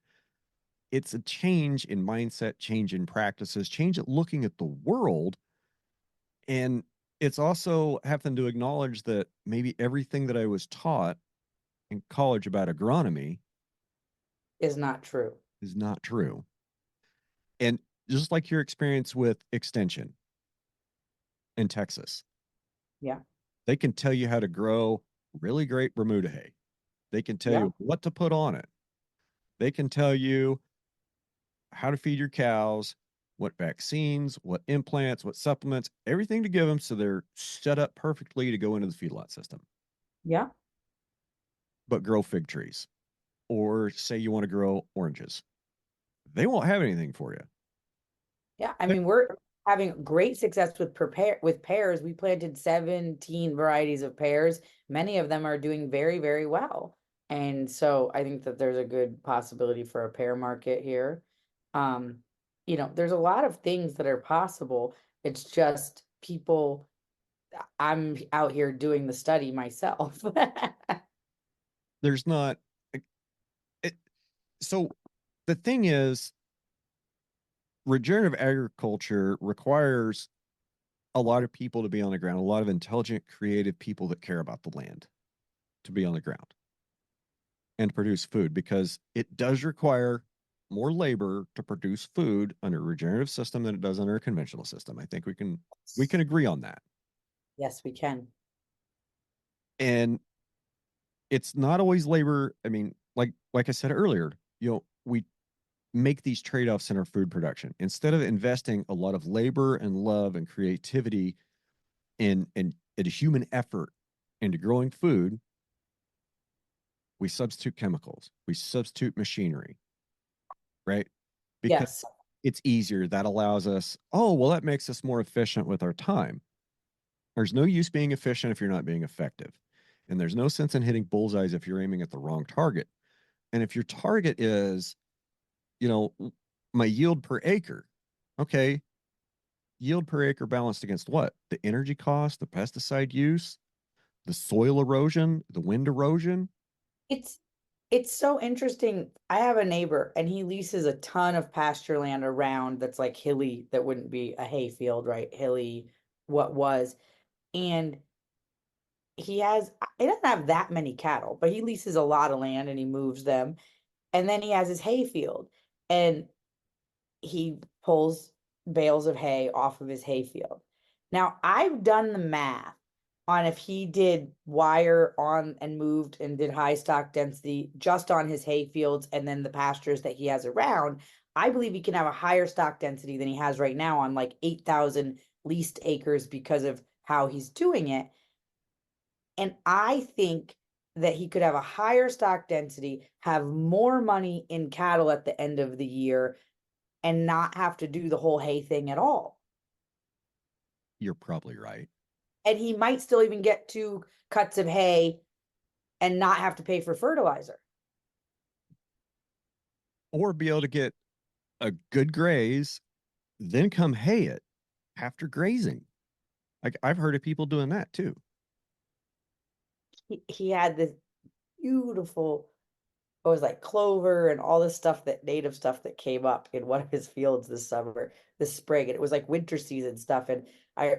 C: It's a change in mindset, change in practices, change at looking at the world. And it's also having to acknowledge that maybe everything that I was taught in college about agronomy
B: Is not true.
C: is not true. And just like your experience with extension in Texas,
B: Yeah.
C: they can tell you how to grow really great Bermuda hay. They can tell
B: Yeah.
C: you what to put on it. They can tell you how to feed your cows, what vaccines, what implants, what supplements, everything to give them so they're set up perfectly to go into the feedlot system.
B: Yeah.
C: But grow fig trees, or say you want to grow oranges, they won't have anything for you.
B: Yeah. I mean, we're having great success with pears. We planted 17 varieties of pears. Many of them are doing very, very well. And so I think that there's a good possibility for a pear market here. Um, there's a lot of things that are possible. It's just people, I'm out here doing the study myself.
C: There's not it, so the thing is, regenerative agriculture requires a lot of people to be on the ground, a lot of intelligent, creative people that care about the land to be on the ground and produce food, because it does require more labor to produce food under a regenerative system than it does under a conventional system. I think we can agree on that.
B: Yes, we can.
C: And it's not always labor. I mean, like I said earlier, we make these trade-offs in our food production. Instead of investing a lot of labor and love and creativity in a human effort into growing food, we substitute chemicals, we substitute machinery, right? Because
B: Yes.
C: it's easier. That allows us, oh, well, that makes us more efficient with our time. There's no use being efficient if you're not being effective. And there's no sense in hitting bullseyes if you're aiming at the wrong target. And if your target is, you know, my yield per acre, okay, yield per acre balanced against what? The energy cost, the pesticide use, the soil erosion, the wind erosion.
B: It's it's so interesting. I have a neighbor and he leases a ton of pasture land around that's like hilly, that wouldn't be a hay field, right? Hilly, what was. And he doesn't have that many cattle, but he leases a lot of land and he moves them. And then he has his hay field and he pulls bales of hay off of his hay field. Now, I've done the math on if he did wire on and moved and did high stock density just on his hay fields and then the pastures that he has around. I believe he can have a higher stock density than he has right now on like 8,000 leased acres because of how he's doing it. And I think that he could have a higher stock density, have more money in cattle at the end of the year, and not have to do the whole hay thing at all.
C: You're probably right.
B: And he might still even get 2 cuts of hay and not have to pay for fertilizer.
C: Or be able to get a good graze, then come hay it after grazing. Like I've heard of people doing that too.
B: He had this beautiful, it was like clover and all this stuff, that native stuff that came up in one of his fields this summer, this spring. And it was like winter season stuff. And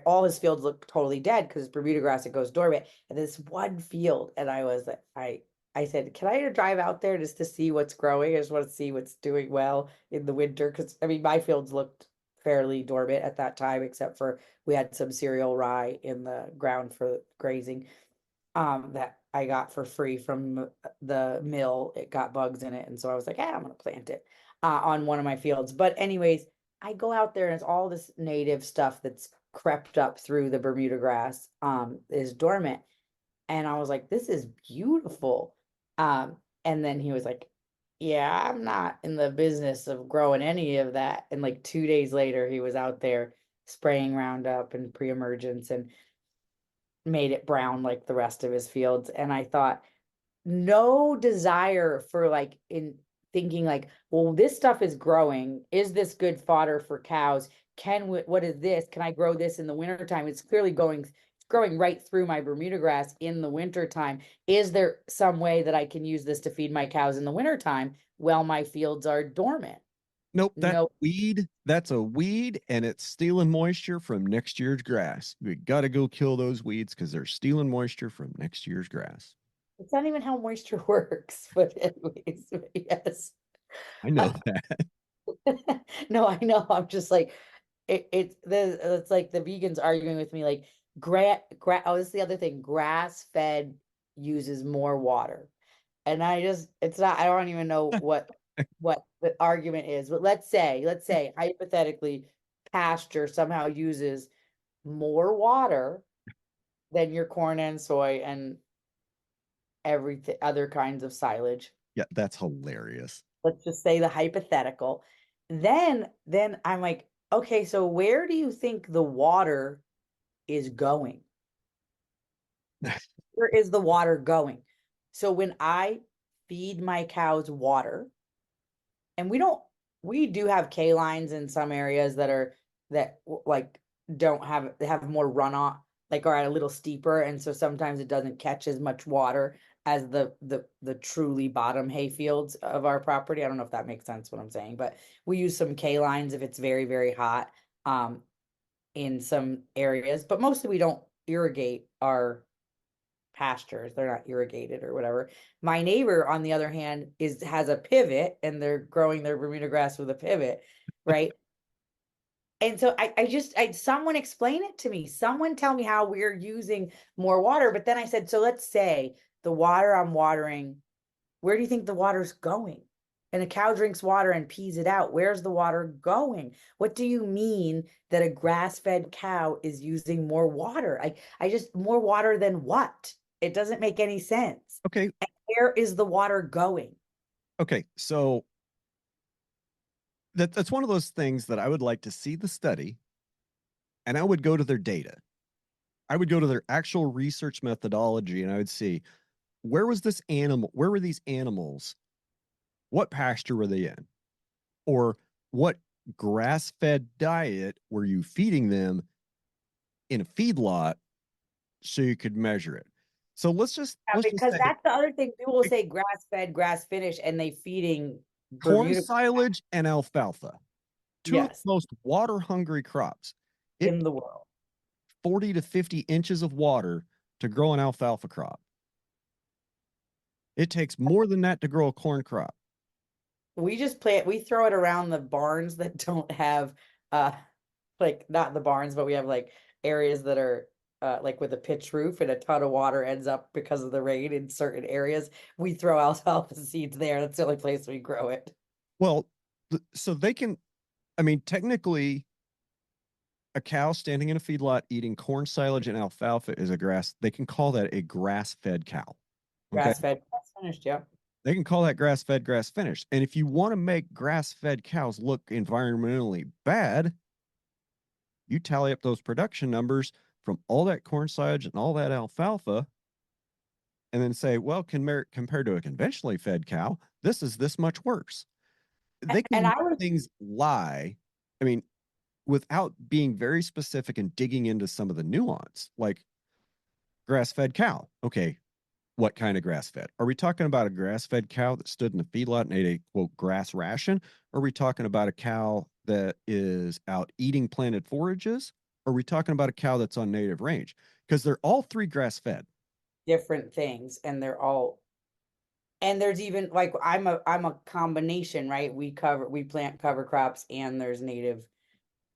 B: all his fields look totally dead because it's Bermuda grass, it goes dormant. And this one field, and I said, can I drive out there just to see what's growing? I just want to see what's doing well in the winter. Because I mean, my fields looked fairly dormant at that time, except for we had some cereal rye in the ground for grazing that I got for free from the mill. It got bugs in it, and so I was like, I'm gonna plant it on one of my fields. But anyways, I go out there and it's all this native stuff that's crept up through the Bermuda grass is dormant. And I was like, this is beautiful. And then he was like, yeah, I'm not in the business of growing any of that. And like 2 days later, he was out there spraying Roundup and pre-emergence and made it brown like the rest of his fields. And I thought, no desire for like in thinking like, well, this stuff is growing. Is this good fodder for cows? What is this? Can I grow this in the wintertime? It's clearly growing right through my Bermuda grass in the wintertime. Is there some way that I can use this to feed my cows in the wintertime while my fields are dormant?
C: Nope, that
B: No,
C: weed, that's a weed and it's stealing moisture from next year's grass. We got to go kill those weeds because they're stealing moisture from next year's grass.
B: it's not even how moisture works, but anyways, yes.
C: I know that.
B: No, I know. I'm just like it's like the vegans arguing with me like oh, this is the other thing. Grass fed uses more water. And it's not, I don't even know what the argument is, but let's say hypothetically pasture somehow uses more water than your corn and soy and everything other kinds of silage.
C: Yeah, that's hilarious.
B: Let's just say the hypothetical. Then I'm like, okay, so where do you think the water is going? Where is the water going? So when I feed my cows water, and we do have K lines in some areas that like don't have, they have more runoff, like are at a little steeper, and so sometimes it doesn't catch as much water as the truly bottom hay fields of our property. I don't know if that makes sense what I'm saying, but we use some K lines if it's very, very hot in some areas, but mostly we don't irrigate our pastures. They're not irrigated or whatever. My neighbor, on the other hand, has a pivot and they're growing their Bermuda grass with a pivot, right? And so someone explain it to me. Someone tell me how we're using more water. But then I said, so let's say the water I'm watering, where do you think the water's going? And a cow drinks water and pees it out. Where's the water going? What do you mean that a grass-fed cow is using more water? I just more water than what? It doesn't make any sense.
C: Okay.
B: And where is the water going?
C: Okay. So that's one of those things that I would like to see the study and I would go to their data. I would go to their actual research methodology and I would see where was this animal, where were these animals? What pasture were they in? Or what grass-fed diet were you feeding them in a feedlot so you could measure it? So let's just
B: Because
C: say
B: that's the other thing. People will say grass-fed, grass-finished, and they feeding
C: corn
B: Bermuda.
C: silage and alfalfa, two of the
B: Yes,
C: most water-hungry crops. It
B: in the world.
C: 40 to 50 inches of water to grow an alfalfa crop. It takes more than that to grow a corn crop.
B: We just we throw it around the barns that don't have like not the barns, but we have like areas that are like with a pitch roof and a ton of water ends up because of the rain in certain areas. We throw alfalfa seeds there. That's the only place we grow it.
C: Well, so they can, I mean, technically, a cow standing in a feedlot eating corn silage and alfalfa is a grass. They can call that a grass-fed cow. Okay.
B: Grass fed, grass finished, yeah.
C: They can call that grass-fed, grass-finished. And if you want to make grass-fed cows look environmentally bad, you tally up those production numbers from all that corn silage and all that alfalfa, and then say, well, compared to a conventionally fed cow, this is this much worse. They can
B: And
C: make
B: I would
C: things lie. I mean, without being very specific and digging into some of the nuance, like grass-fed cow. Okay, what kind of grass-fed? Are we talking about a grass-fed cow that stood in the feedlot and ate a quote grass ration? Or are we talking about a cow that is out eating planted forages? Or are we talking about a cow that's on native range? Because they're all three grass-fed.
B: different things and they're all, and there's even like I'm a combination, right? We plant cover crops and there's native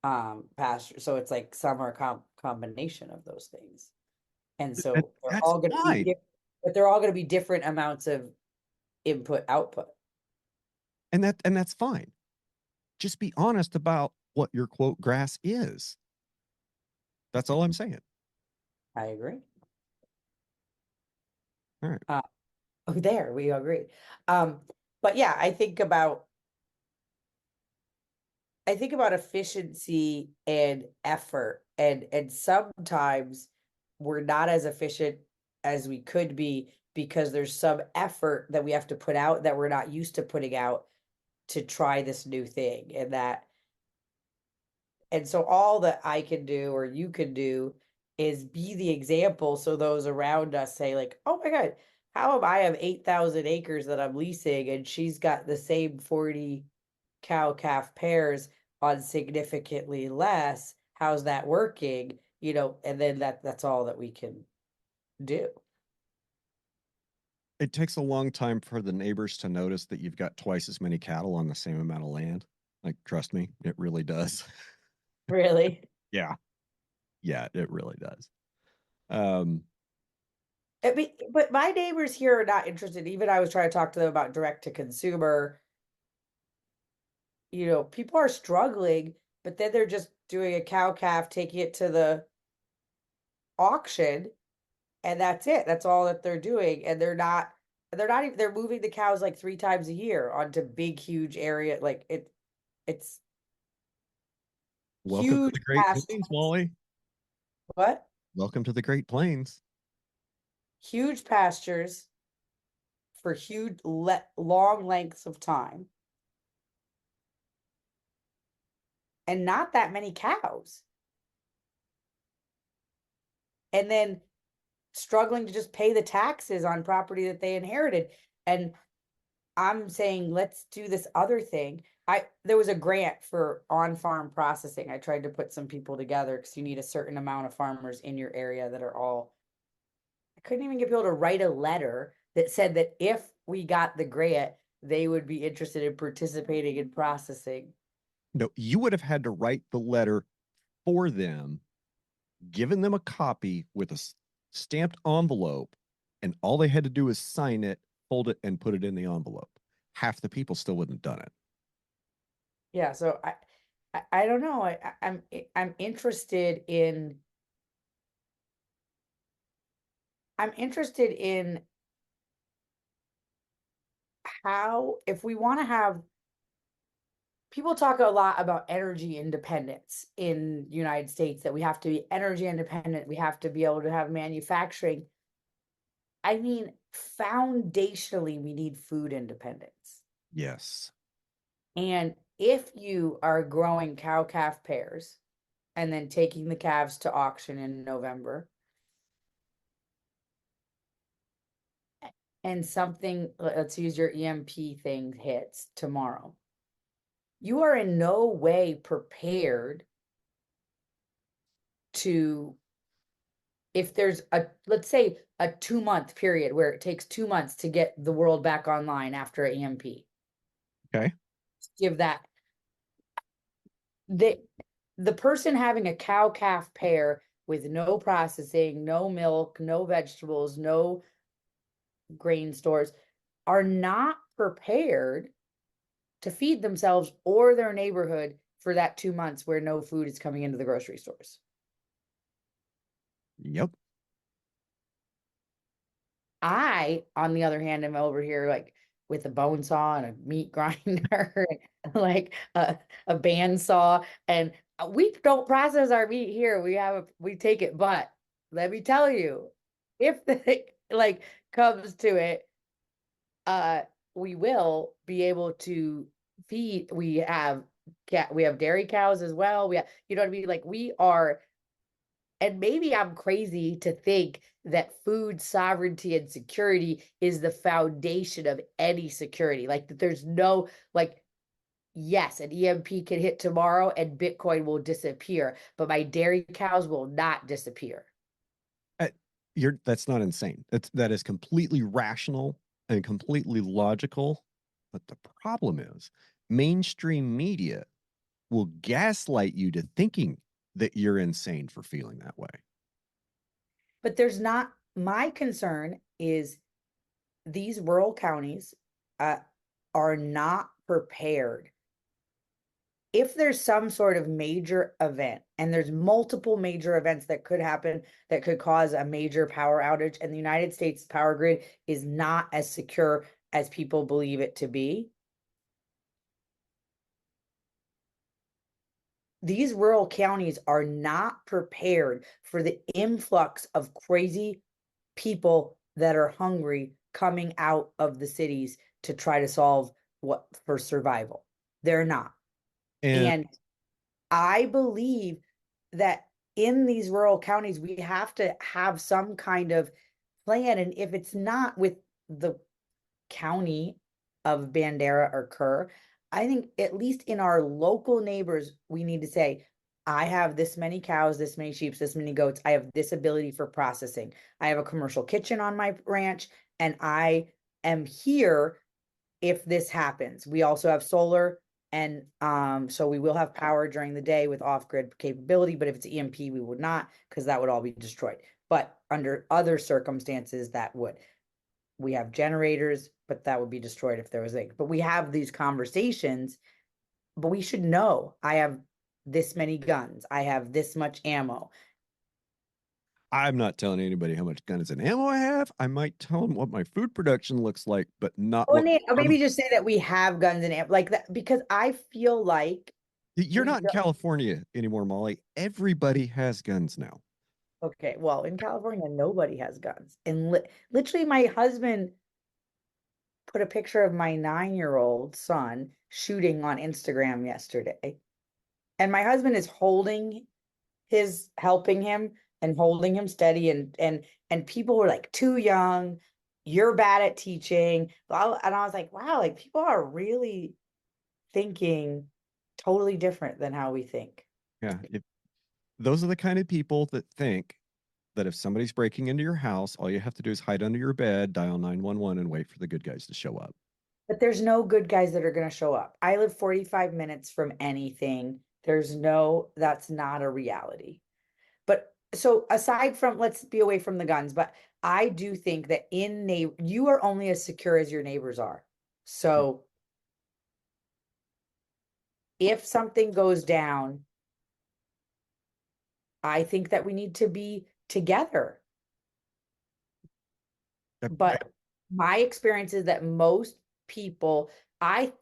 B: pasture. So it's like some are combination of those things. And so they're
C: That's
B: all going to be
C: fine.
B: different, but they're all going to be different amounts of input output.
C: And that's fine. Just be honest about what your quote grass is. That's all I'm saying.
B: I agree.
C: All right.
B: Oh, there we agree. But yeah, I think about efficiency and effort, and sometimes we're not as efficient as we could be because there's some effort that we have to put out that we're not used to putting out to try this new thing. And so all that I can do or you can do is be the example so those around us say like, "Oh my God, how am I have 8,000 acres that I'm leasing and she's got the same 40 cow-calf pairs on significantly less. How's that working? You know, and then that's all that we can do.
C: It takes a long time for the neighbors to notice that you've got twice as many cattle on the same amount of land. Like, trust me, it really does.
B: Really?
C: Yeah. Yeah, it really does. Um,
B: I mean, but my neighbors here are not interested. Even I was trying to talk to them about direct to consumer. You know, people are struggling, but then they're just doing a cow calf, taking it to the auction, and that's it. That's all that they're doing. And they're not even, they're moving the cows like 3 times a year onto big, huge area. Like it's
C: welcome to
B: huge
C: the Great
B: pastures.
C: Plains, Mollie.
B: What?
C: Welcome to the Great Plains.
B: Huge pastures for huge, long lengths of time. And not that many cows. And then struggling to just pay the taxes on property that they inherited. And I'm saying, let's do this other thing. There was a grant for on-farm processing. I tried to put some people together because you need a certain amount of farmers in your area that are all. I couldn't even get people to write a letter that said that if we got the grant, they would be interested in participating in processing.
C: No, you would have had to write the letter for them, given them a copy with a stamped envelope, and all they had to do is sign it, fold it, and put it in the envelope. Half the people still wouldn't have done it.
B: Yeah, so I don't know. I'm interested in how, if we want to have, people talk a lot about energy independence in the United States, that we have to be energy independent, we have to be able to have manufacturing. I mean, foundationally, we need food independence.
C: Yes.
B: And if you are growing cow-calf pairs and then taking the calves to auction in November, and something, let's use your EMP thing, hits tomorrow, you are in no way prepared to, if there's a, let's say, a 2 month period where it takes 2 months to get the world back online after EMP.
C: Okay.
B: Give that, the person having a cow calf pair with no processing, no milk, no vegetables, no grain stores, are not prepared to feed themselves or their neighborhood for that 2 months where no food is coming into the grocery stores.
C: Yep.
B: I, on the other hand, am over here like with a bone saw and a meat grinder, and like a bandsaw, and we don't process our meat here. We take it, but let me tell you, if the like comes to it, we will be able to feed. We have dairy cows as well. We have, you know what I mean? Like we are, and maybe I'm crazy to think that food sovereignty and security is the foundation of any security. Like that there's no, like, yes, an EMP can hit tomorrow and Bitcoin will disappear, but my dairy cows will not disappear.
C: That's not insane. That is completely rational and completely logical. But the problem is mainstream media will gaslight you to thinking that you're insane for feeling that way.
B: But there's not, my concern is these rural counties are not prepared. If there's some sort of major event, and there's multiple major events that could happen that could cause a major power outage, and the United States power grid is not as secure as people believe it to be, these rural counties are not prepared for the influx of crazy people that are hungry coming out of the cities to try to solve what for survival. They're not. And I believe that in these rural counties, we have to have some kind of plan. And if it's not with the county of Bandera or Kerr, I think at least in our local neighbors, we need to say, I have this many cows, this many sheep, this many goats. I have this ability for processing. I have a commercial kitchen on my ranch, and I am here if this happens. We also have solar, and so we will have power during the day with off-grid capability, but if it's EMP, we would not, because that would all be destroyed. But under other circumstances, that would. We have generators, but that would be destroyed if there was a, but we have these conversations, but we should know I have this many guns, I have this much ammo.
C: I'm not telling anybody how much guns and ammo I have. I might tell them what my food production looks like, but not
B: Or,
C: what.
B: or maybe just say that we have guns and ammo like that, because I feel like
C: You're
B: we
C: not in
B: don't.
C: California anymore, Molly. Everybody has guns now.
B: Okay, well, in California, nobody has guns. And literally, my husband put a picture of my 9-year-old son shooting on Instagram yesterday. And my husband is helping him and holding him steady. And people were like, too young, you're bad at teaching. And I was like, wow, like people are really thinking totally different than how we think.
C: Yeah. Those are the kind of people that think that if somebody's breaking into your house, all you have to do is hide under your bed, dial 911, and wait for the good guys to show up.
B: But there's no good guys that are going to show up. I live 45 minutes from anything. That's not a reality. But so aside from, let's be away from the guns, but I do think that you are only as secure as your neighbors are. So if something goes down, I think that we need to be together. But my experience is that most people, I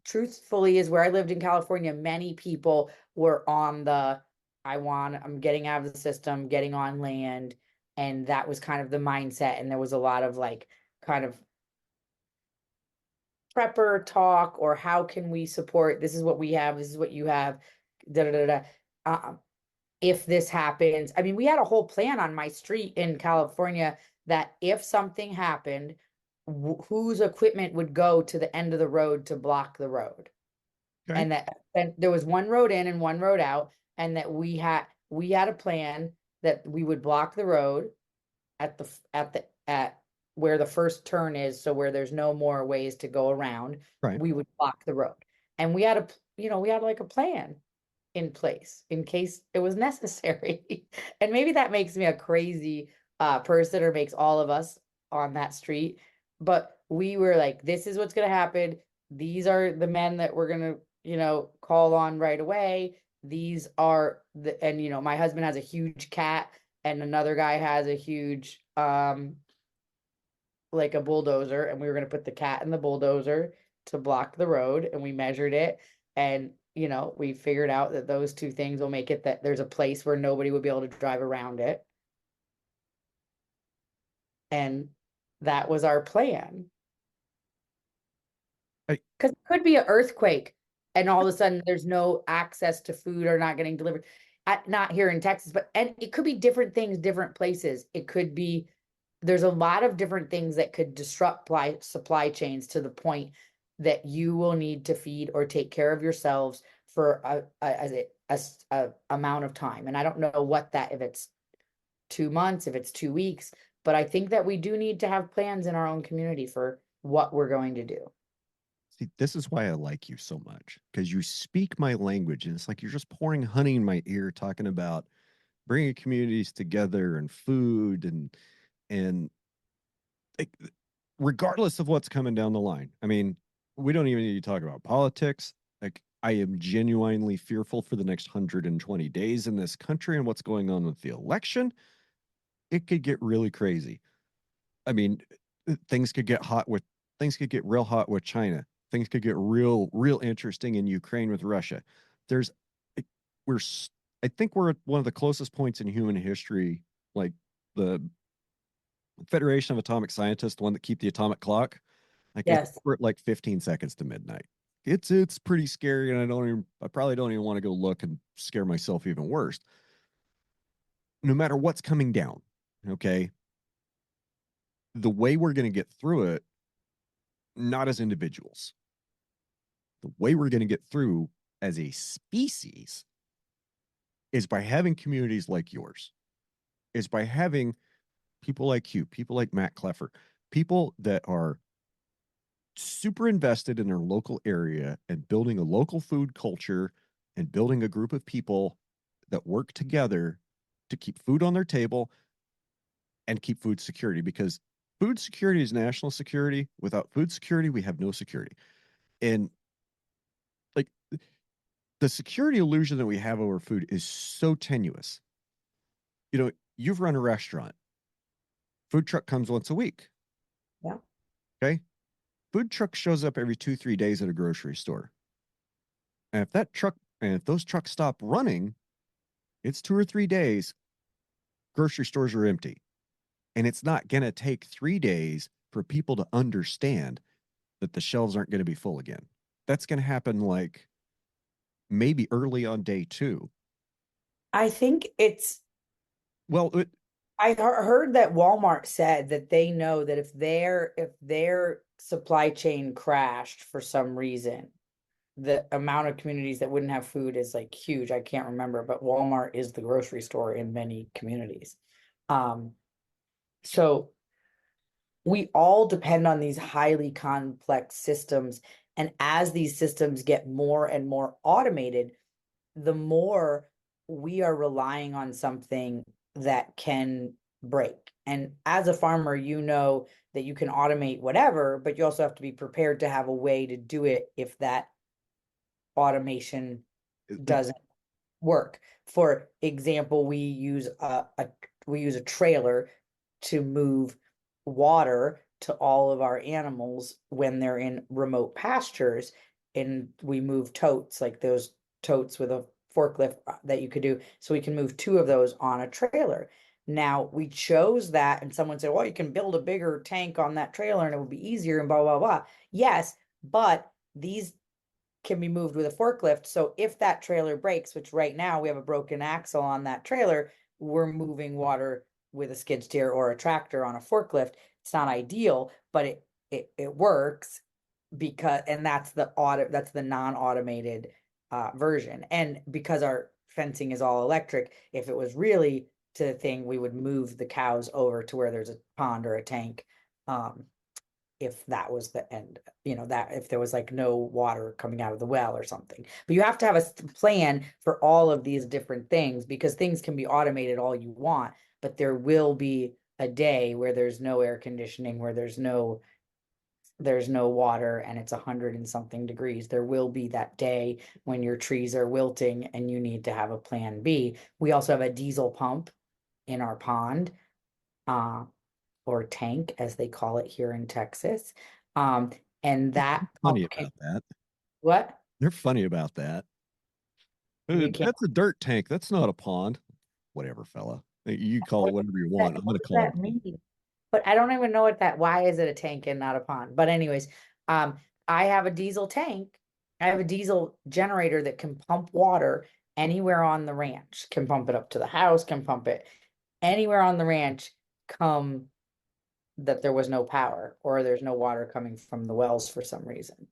B: truthfully is where I lived in California, many people were on I'm getting out of the system, getting on land. And that was kind of the mindset. And there was a lot of like kind of prepper talk, or how can we support? This is what we have. This is what you have. Da, da, da, da. If this happens, I mean, we had a whole plan on my street in California that if something happened, whose equipment would go to the end of the road to block the road.
C: Okay.
B: And there was one road in and one road out, and that we had a plan that we would block the road at where the first turn is, so where there's no more ways to go around,
C: Right.
B: we would block the road. And we had like a plan in place in case it was necessary. And maybe that makes me a crazy person, or makes all of us on that street. But we were like, this is what's going to happen. These are the men that we're going to, call on right away. These are and my husband has a huge cat, and another guy has a huge, like a bulldozer, and we were going to put the cat in the bulldozer to block the road, and we measured it. And we figured out that those two things will make it that there's a place where nobody would be able to drive around it. And that was our plan. Because it could be an earthquake, and all of a sudden there's no access to food, or not getting delivered. Not here in Texas, and it could be different things, different places. It could be, there's a lot of different things that could disrupt supply chains to the point that you will need to feed or take care of yourselves for a amount of time. And I don't know if it's 2 months, if it's 2 weeks, but I think that we do need to have plans in our own community for what we're going to do.
C: See, this is why I like you so much, because you speak my language, and it's like you're just pouring honey in my ear, talking about bringing communities together and food and like, regardless of what's coming down the line. I mean, we don't even need to talk about politics. Like, I am genuinely fearful for the next 120 days in this country and what's going on with the election. It could get really crazy. I mean, things could get real hot with China. Things could get real interesting in Ukraine with Russia. There's we're I think we're at one of the closest points in human history, like the Federation of Atomic Scientists, the one that keep the atomic clock. Like,
B: Yes.
C: we're at like 15 seconds to midnight. It's pretty scary, and I probably don't even want to go look and scare myself even worse. No matter what's coming down, okay, the way we're going to get through it, not as individuals, the way we're going to get through as a species is by having communities like yours, is by having people like you, people like Matt Cleffer, people that are super invested in their local area and building a local food culture and building a group of people that work together to keep food on their table and keep food security, because food security is national security. Without food security, we have no security. And like the security illusion that we have over food is so tenuous. You know, you've run a restaurant. Food truck comes once a week.
B: Yeah.
C: Okay. Food truck shows up every 2-3 days at a grocery store. And if those trucks stop running, it's 2 or 3 days, grocery stores are empty. And it's not going to take 3 days for people to understand that the shelves aren't going to be full again. That's going to happen like maybe early on day 2.
B: I think it's,
C: Well,
B: heard that Walmart said that they know that if their supply chain crashed for some reason, the amount of communities that wouldn't have food is like huge. I can't remember, but Walmart is the grocery store in many communities. So we all depend on these highly complex systems. And as these systems get more and more automated, the more we are relying on something that can break. And as a farmer, you know that you can automate whatever, but you also have to be prepared to have a way to do it if that automation doesn't work. For example, we use a trailer to move water to all of our animals when they're in remote pastures, and we move totes, like those totes with a forklift that you could do, so we can move 2 of those on a trailer. Now we chose that, and someone said, well, you can build a bigger tank on that trailer and it would be easier and blah blah blah. Yes, but these can be moved with a forklift. So if that trailer breaks, which right now we have a broken axle on that trailer, we're moving water with a skid steer or a tractor on a forklift. It's not ideal, but it works, because, and that's the non-automated version. And because our fencing is all electric, if it was really to the thing, we would move the cows over to where there's a pond or a tank. If that was the end, that if there was like no water coming out of the well or something. But you have to have a plan for all of these different things, because things can be automated all you want, but there will be a day where there's no air conditioning, where there's no water, and it's 100 and something degrees. There will be that day when your trees are wilting and you need to have a plan B. We also have a diesel pump in our pond, or tank, as they call it here in Texas. And that
C: funny about that.
B: What?
C: They're funny about that. That's a dirt tank. That's not a pond. Whatever, fella. You call it whatever you want. I'm going to call it.
B: Mean? But I don't even know why is it a tank and not a pond? But anyways, I have a diesel tank. I have a diesel generator that can pump water anywhere on the ranch, can pump it up to the house, can pump it anywhere on the ranch, come that there was no power or there's no water coming from the wells for some reason.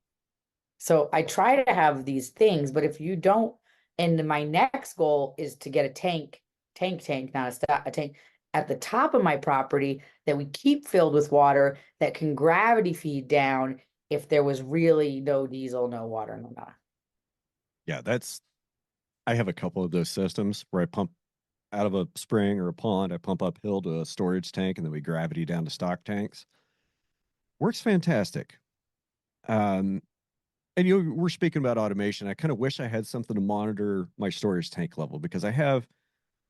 B: So I try to have these things, but if you don't, and my next goal is to get a tank, not a tank at the top of my property that we keep filled with water that can gravity feed down if there was really no diesel, no water, no nothing.
C: Yeah, I have a couple of those systems where I pump out of a spring or a pond, I pump uphill to a storage tank, and then we gravity down to stock tanks. Works fantastic. And we're speaking about automation. I kind of wish I had something to monitor my storage tank level, because I have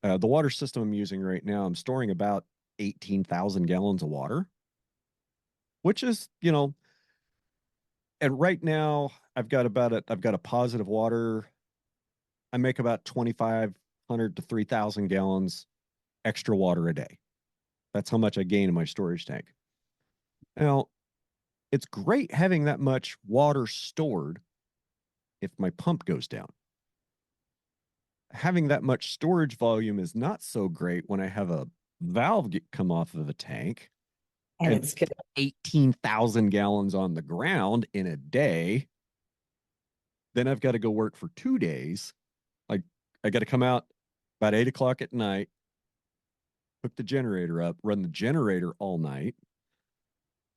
C: the water system I'm using right now. I'm storing about 18,000 gallons of water, which is, and right now I've got a positive water. I make about 2,500 to 3,000 gallons extra water a day. That's how much I gain in my storage tank. Now, it's great having that much water stored if my pump goes down. Having that much storage volume is not so great when I have a valve come off of the tank and it's 18,000 gallons on the ground in a day. Then I've got to go work for 2 days. I got to come out about 8 o'clock at night, hook the generator up, run the generator all night,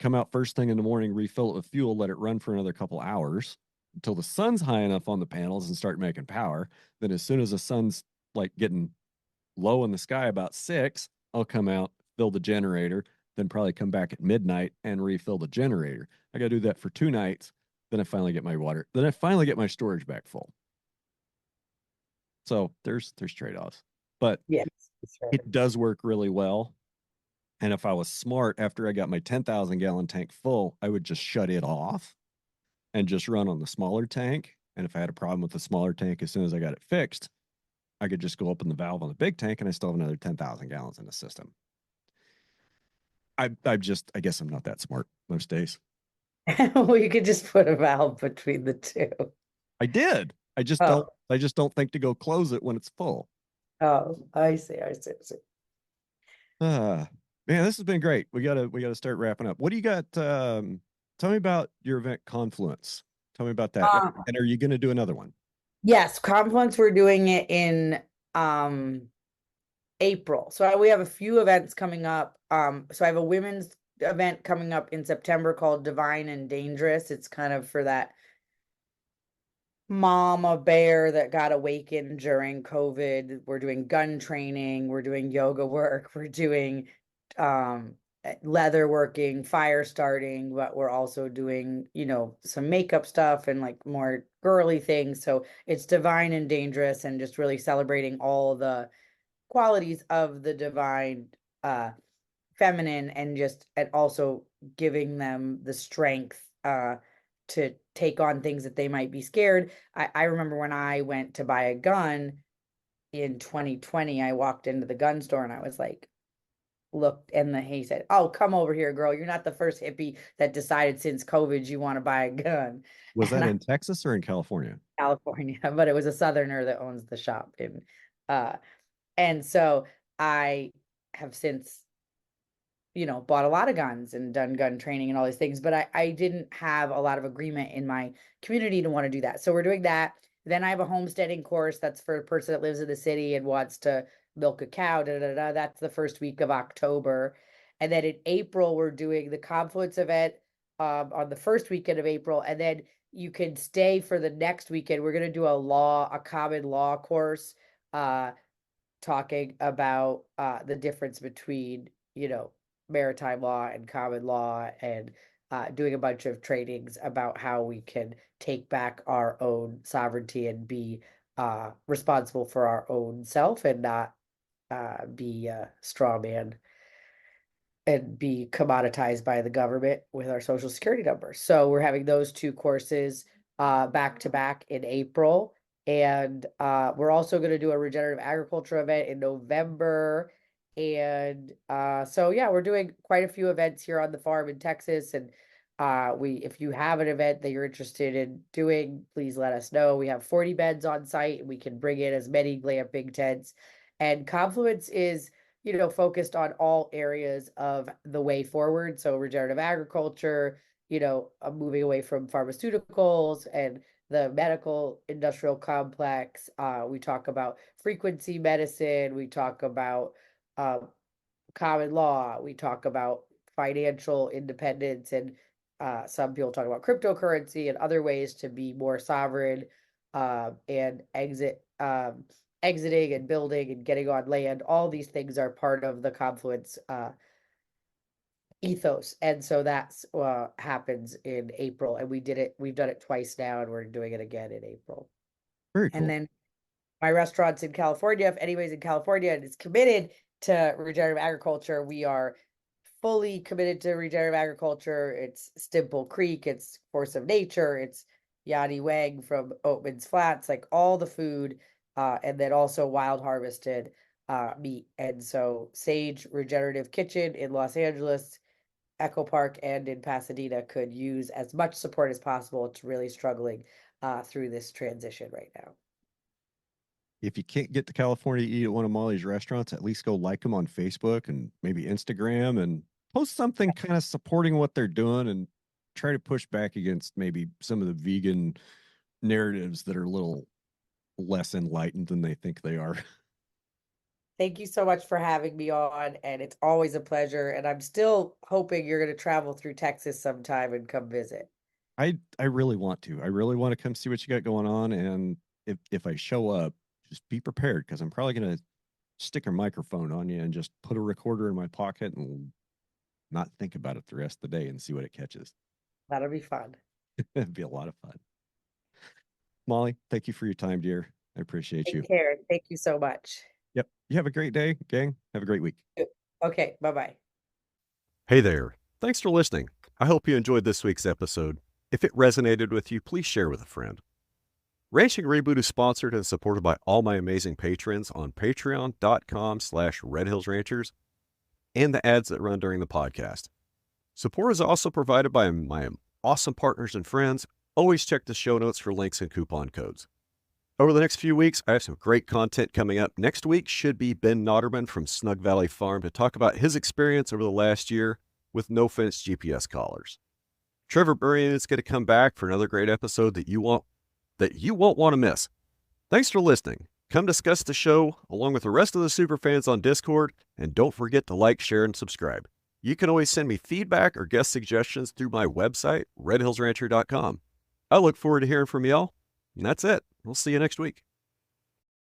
C: come out first thing in the morning, refill it with fuel, let it run for another couple hours until the sun's high enough on the panels and start making power. Then as soon as the sun's like getting low in the sky about 6, I'll come out, fill the generator, then probably come back at midnight and refill the generator. I got to do that for 2 nights. Then I finally get my water. Then I finally get my storage back full. So there's trade-offs, but
B: Yes.
C: it does work really well. And if I was smart, after I got my 10,000 gallon tank full, I would just shut it off and just run on the smaller tank. And if I had a problem with the smaller tank, as soon as I got it fixed, I could just go open the valve on the big tank and I still have another 10,000 gallons in the system. I guess I'm not that smart most days.
B: Well, you could just put a valve between the two.
C: I did. I just
B: Oh.
C: don't think to go close it when it's full.
B: Oh, I see.
C: Man, this has been great. We gotta start wrapping up. What do you got? Tell me about your event Confluence. Tell me about that. And are you going to do another one?
B: Yes, Confluence, we're doing it in April. So we have a few events coming up. So I have a women's event coming up in September called Divine and Dangerous. It's kind of for that mama bear that got awakened during COVID. We're doing gun training, we're doing yoga work, we're doing leather working, fire starting, but we're also doing, some makeup stuff and like more girly things. So it's divine and dangerous and just really celebrating all the qualities of the divine feminine and also giving them the strength to take on things that they might be scared. I remember when I went to buy a gun in 2020, I walked into the gun store and I was like, looked, and he said, "Oh, come over here, girl. You're not the first hippie that decided since COVID you want to buy a gun."
C: Was that in Texas or in California?
B: California, but it was a Southerner that owns the shop and so I have since bought a lot of guns and done gun training and all these things, but I didn't have a lot of agreement in my community to want to do that. So we're doing that. Then I have a homesteading course that's for a person that lives in the city and wants to milk a cow. That's the first week of October. And then in April, we're doing the Confluence event on the first weekend of April. And then you can stay for the next weekend. We're going to do a common law course talking about the difference between, maritime law and common law, and doing a bunch of trainings about how we can take back our own sovereignty and be responsible for our own self and not be a straw man and be commoditized by the government with our social security number. So we're having those two courses back to back in April. And we're also going to do a regenerative agriculture event in November. And so, yeah, we're doing quite a few events here on the farm in Texas. And if you have an event that you're interested in doing, please let us know. We have 40 beds on site and we can bring in as many glamping tents. And Confluence is, focused on all areas of the way forward. So regenerative agriculture, moving away from pharmaceuticals and the medical industrial complex. We talk about frequency medicine. We talk about common law. We talk about financial independence, and some people talk about cryptocurrency and other ways to be more sovereign and exiting and building and getting on land. All these things are part of the Confluence ethos. And so that's happens in April, and we've done it twice now, and we're doing it again in April.
C: Very cool.
B: And then my restaurants in California, if anybody's in California and is committed to regenerative agriculture, we are fully committed to regenerative agriculture. It's Stimple Creek, it's Force of Nature, it's Yanni Wang from Oatman's Flats, like all the food, and then also wild harvested meat. And so Sage Regenerative Kitchen in Los Angeles, Echo Park, and in Pasadena could use as much support as possible. It's really struggling through this transition right now.
C: If you can't get to California to eat at one of Mollie's restaurants, at least go like them on Facebook and maybe Instagram and post something kind of supporting what they're doing and try to push back against maybe some of the vegan narratives that are a little less enlightened than they think they are.
B: Thank you so much for having me on, and it's always a pleasure. And I'm still hoping you're going to travel through Texas sometime and come visit.
C: I really want to. I really want to come see what you got going on. And if I show up, just be prepared because I'm probably gonna stick a microphone on you and just put a recorder in my pocket and not think about it the rest of the day and see what it catches.
B: That'll be fun.
C: It'd be a lot of fun. Molly, thank you for your time, dear. I appreciate you.
B: Take care. Thank you so much.
C: Yep. You have a great day, gang. Have a great week.
B: Okay, bye-bye.
A: Hey there. Thanks for listening. I hope you enjoyed this week's episode. If it resonated with you, please share with a friend. Ranching Reboot is sponsored and supported by all my amazing patrons on patreon.com/redhillsranchers and the ads that run during the podcast. Support is also provided by my awesome partners and friends. Always check the show notes for links and coupon codes. Over the next few weeks, I have some great content coming up. Next week should be Ben Notterman from Snug Valley Farm to talk about his experience over the last year with no-fence GPS collars. Trevor Burrian is going to come back for another great episode that you won't want to miss. Thanks for listening. Come discuss the show along with the rest of the superfans on Discord, and don't forget to like, share, and subscribe. You can always send me feedback or guest suggestions through my website, redhillsrancher.com. I look forward to hearing from y'all, and that's it. We'll see you next week.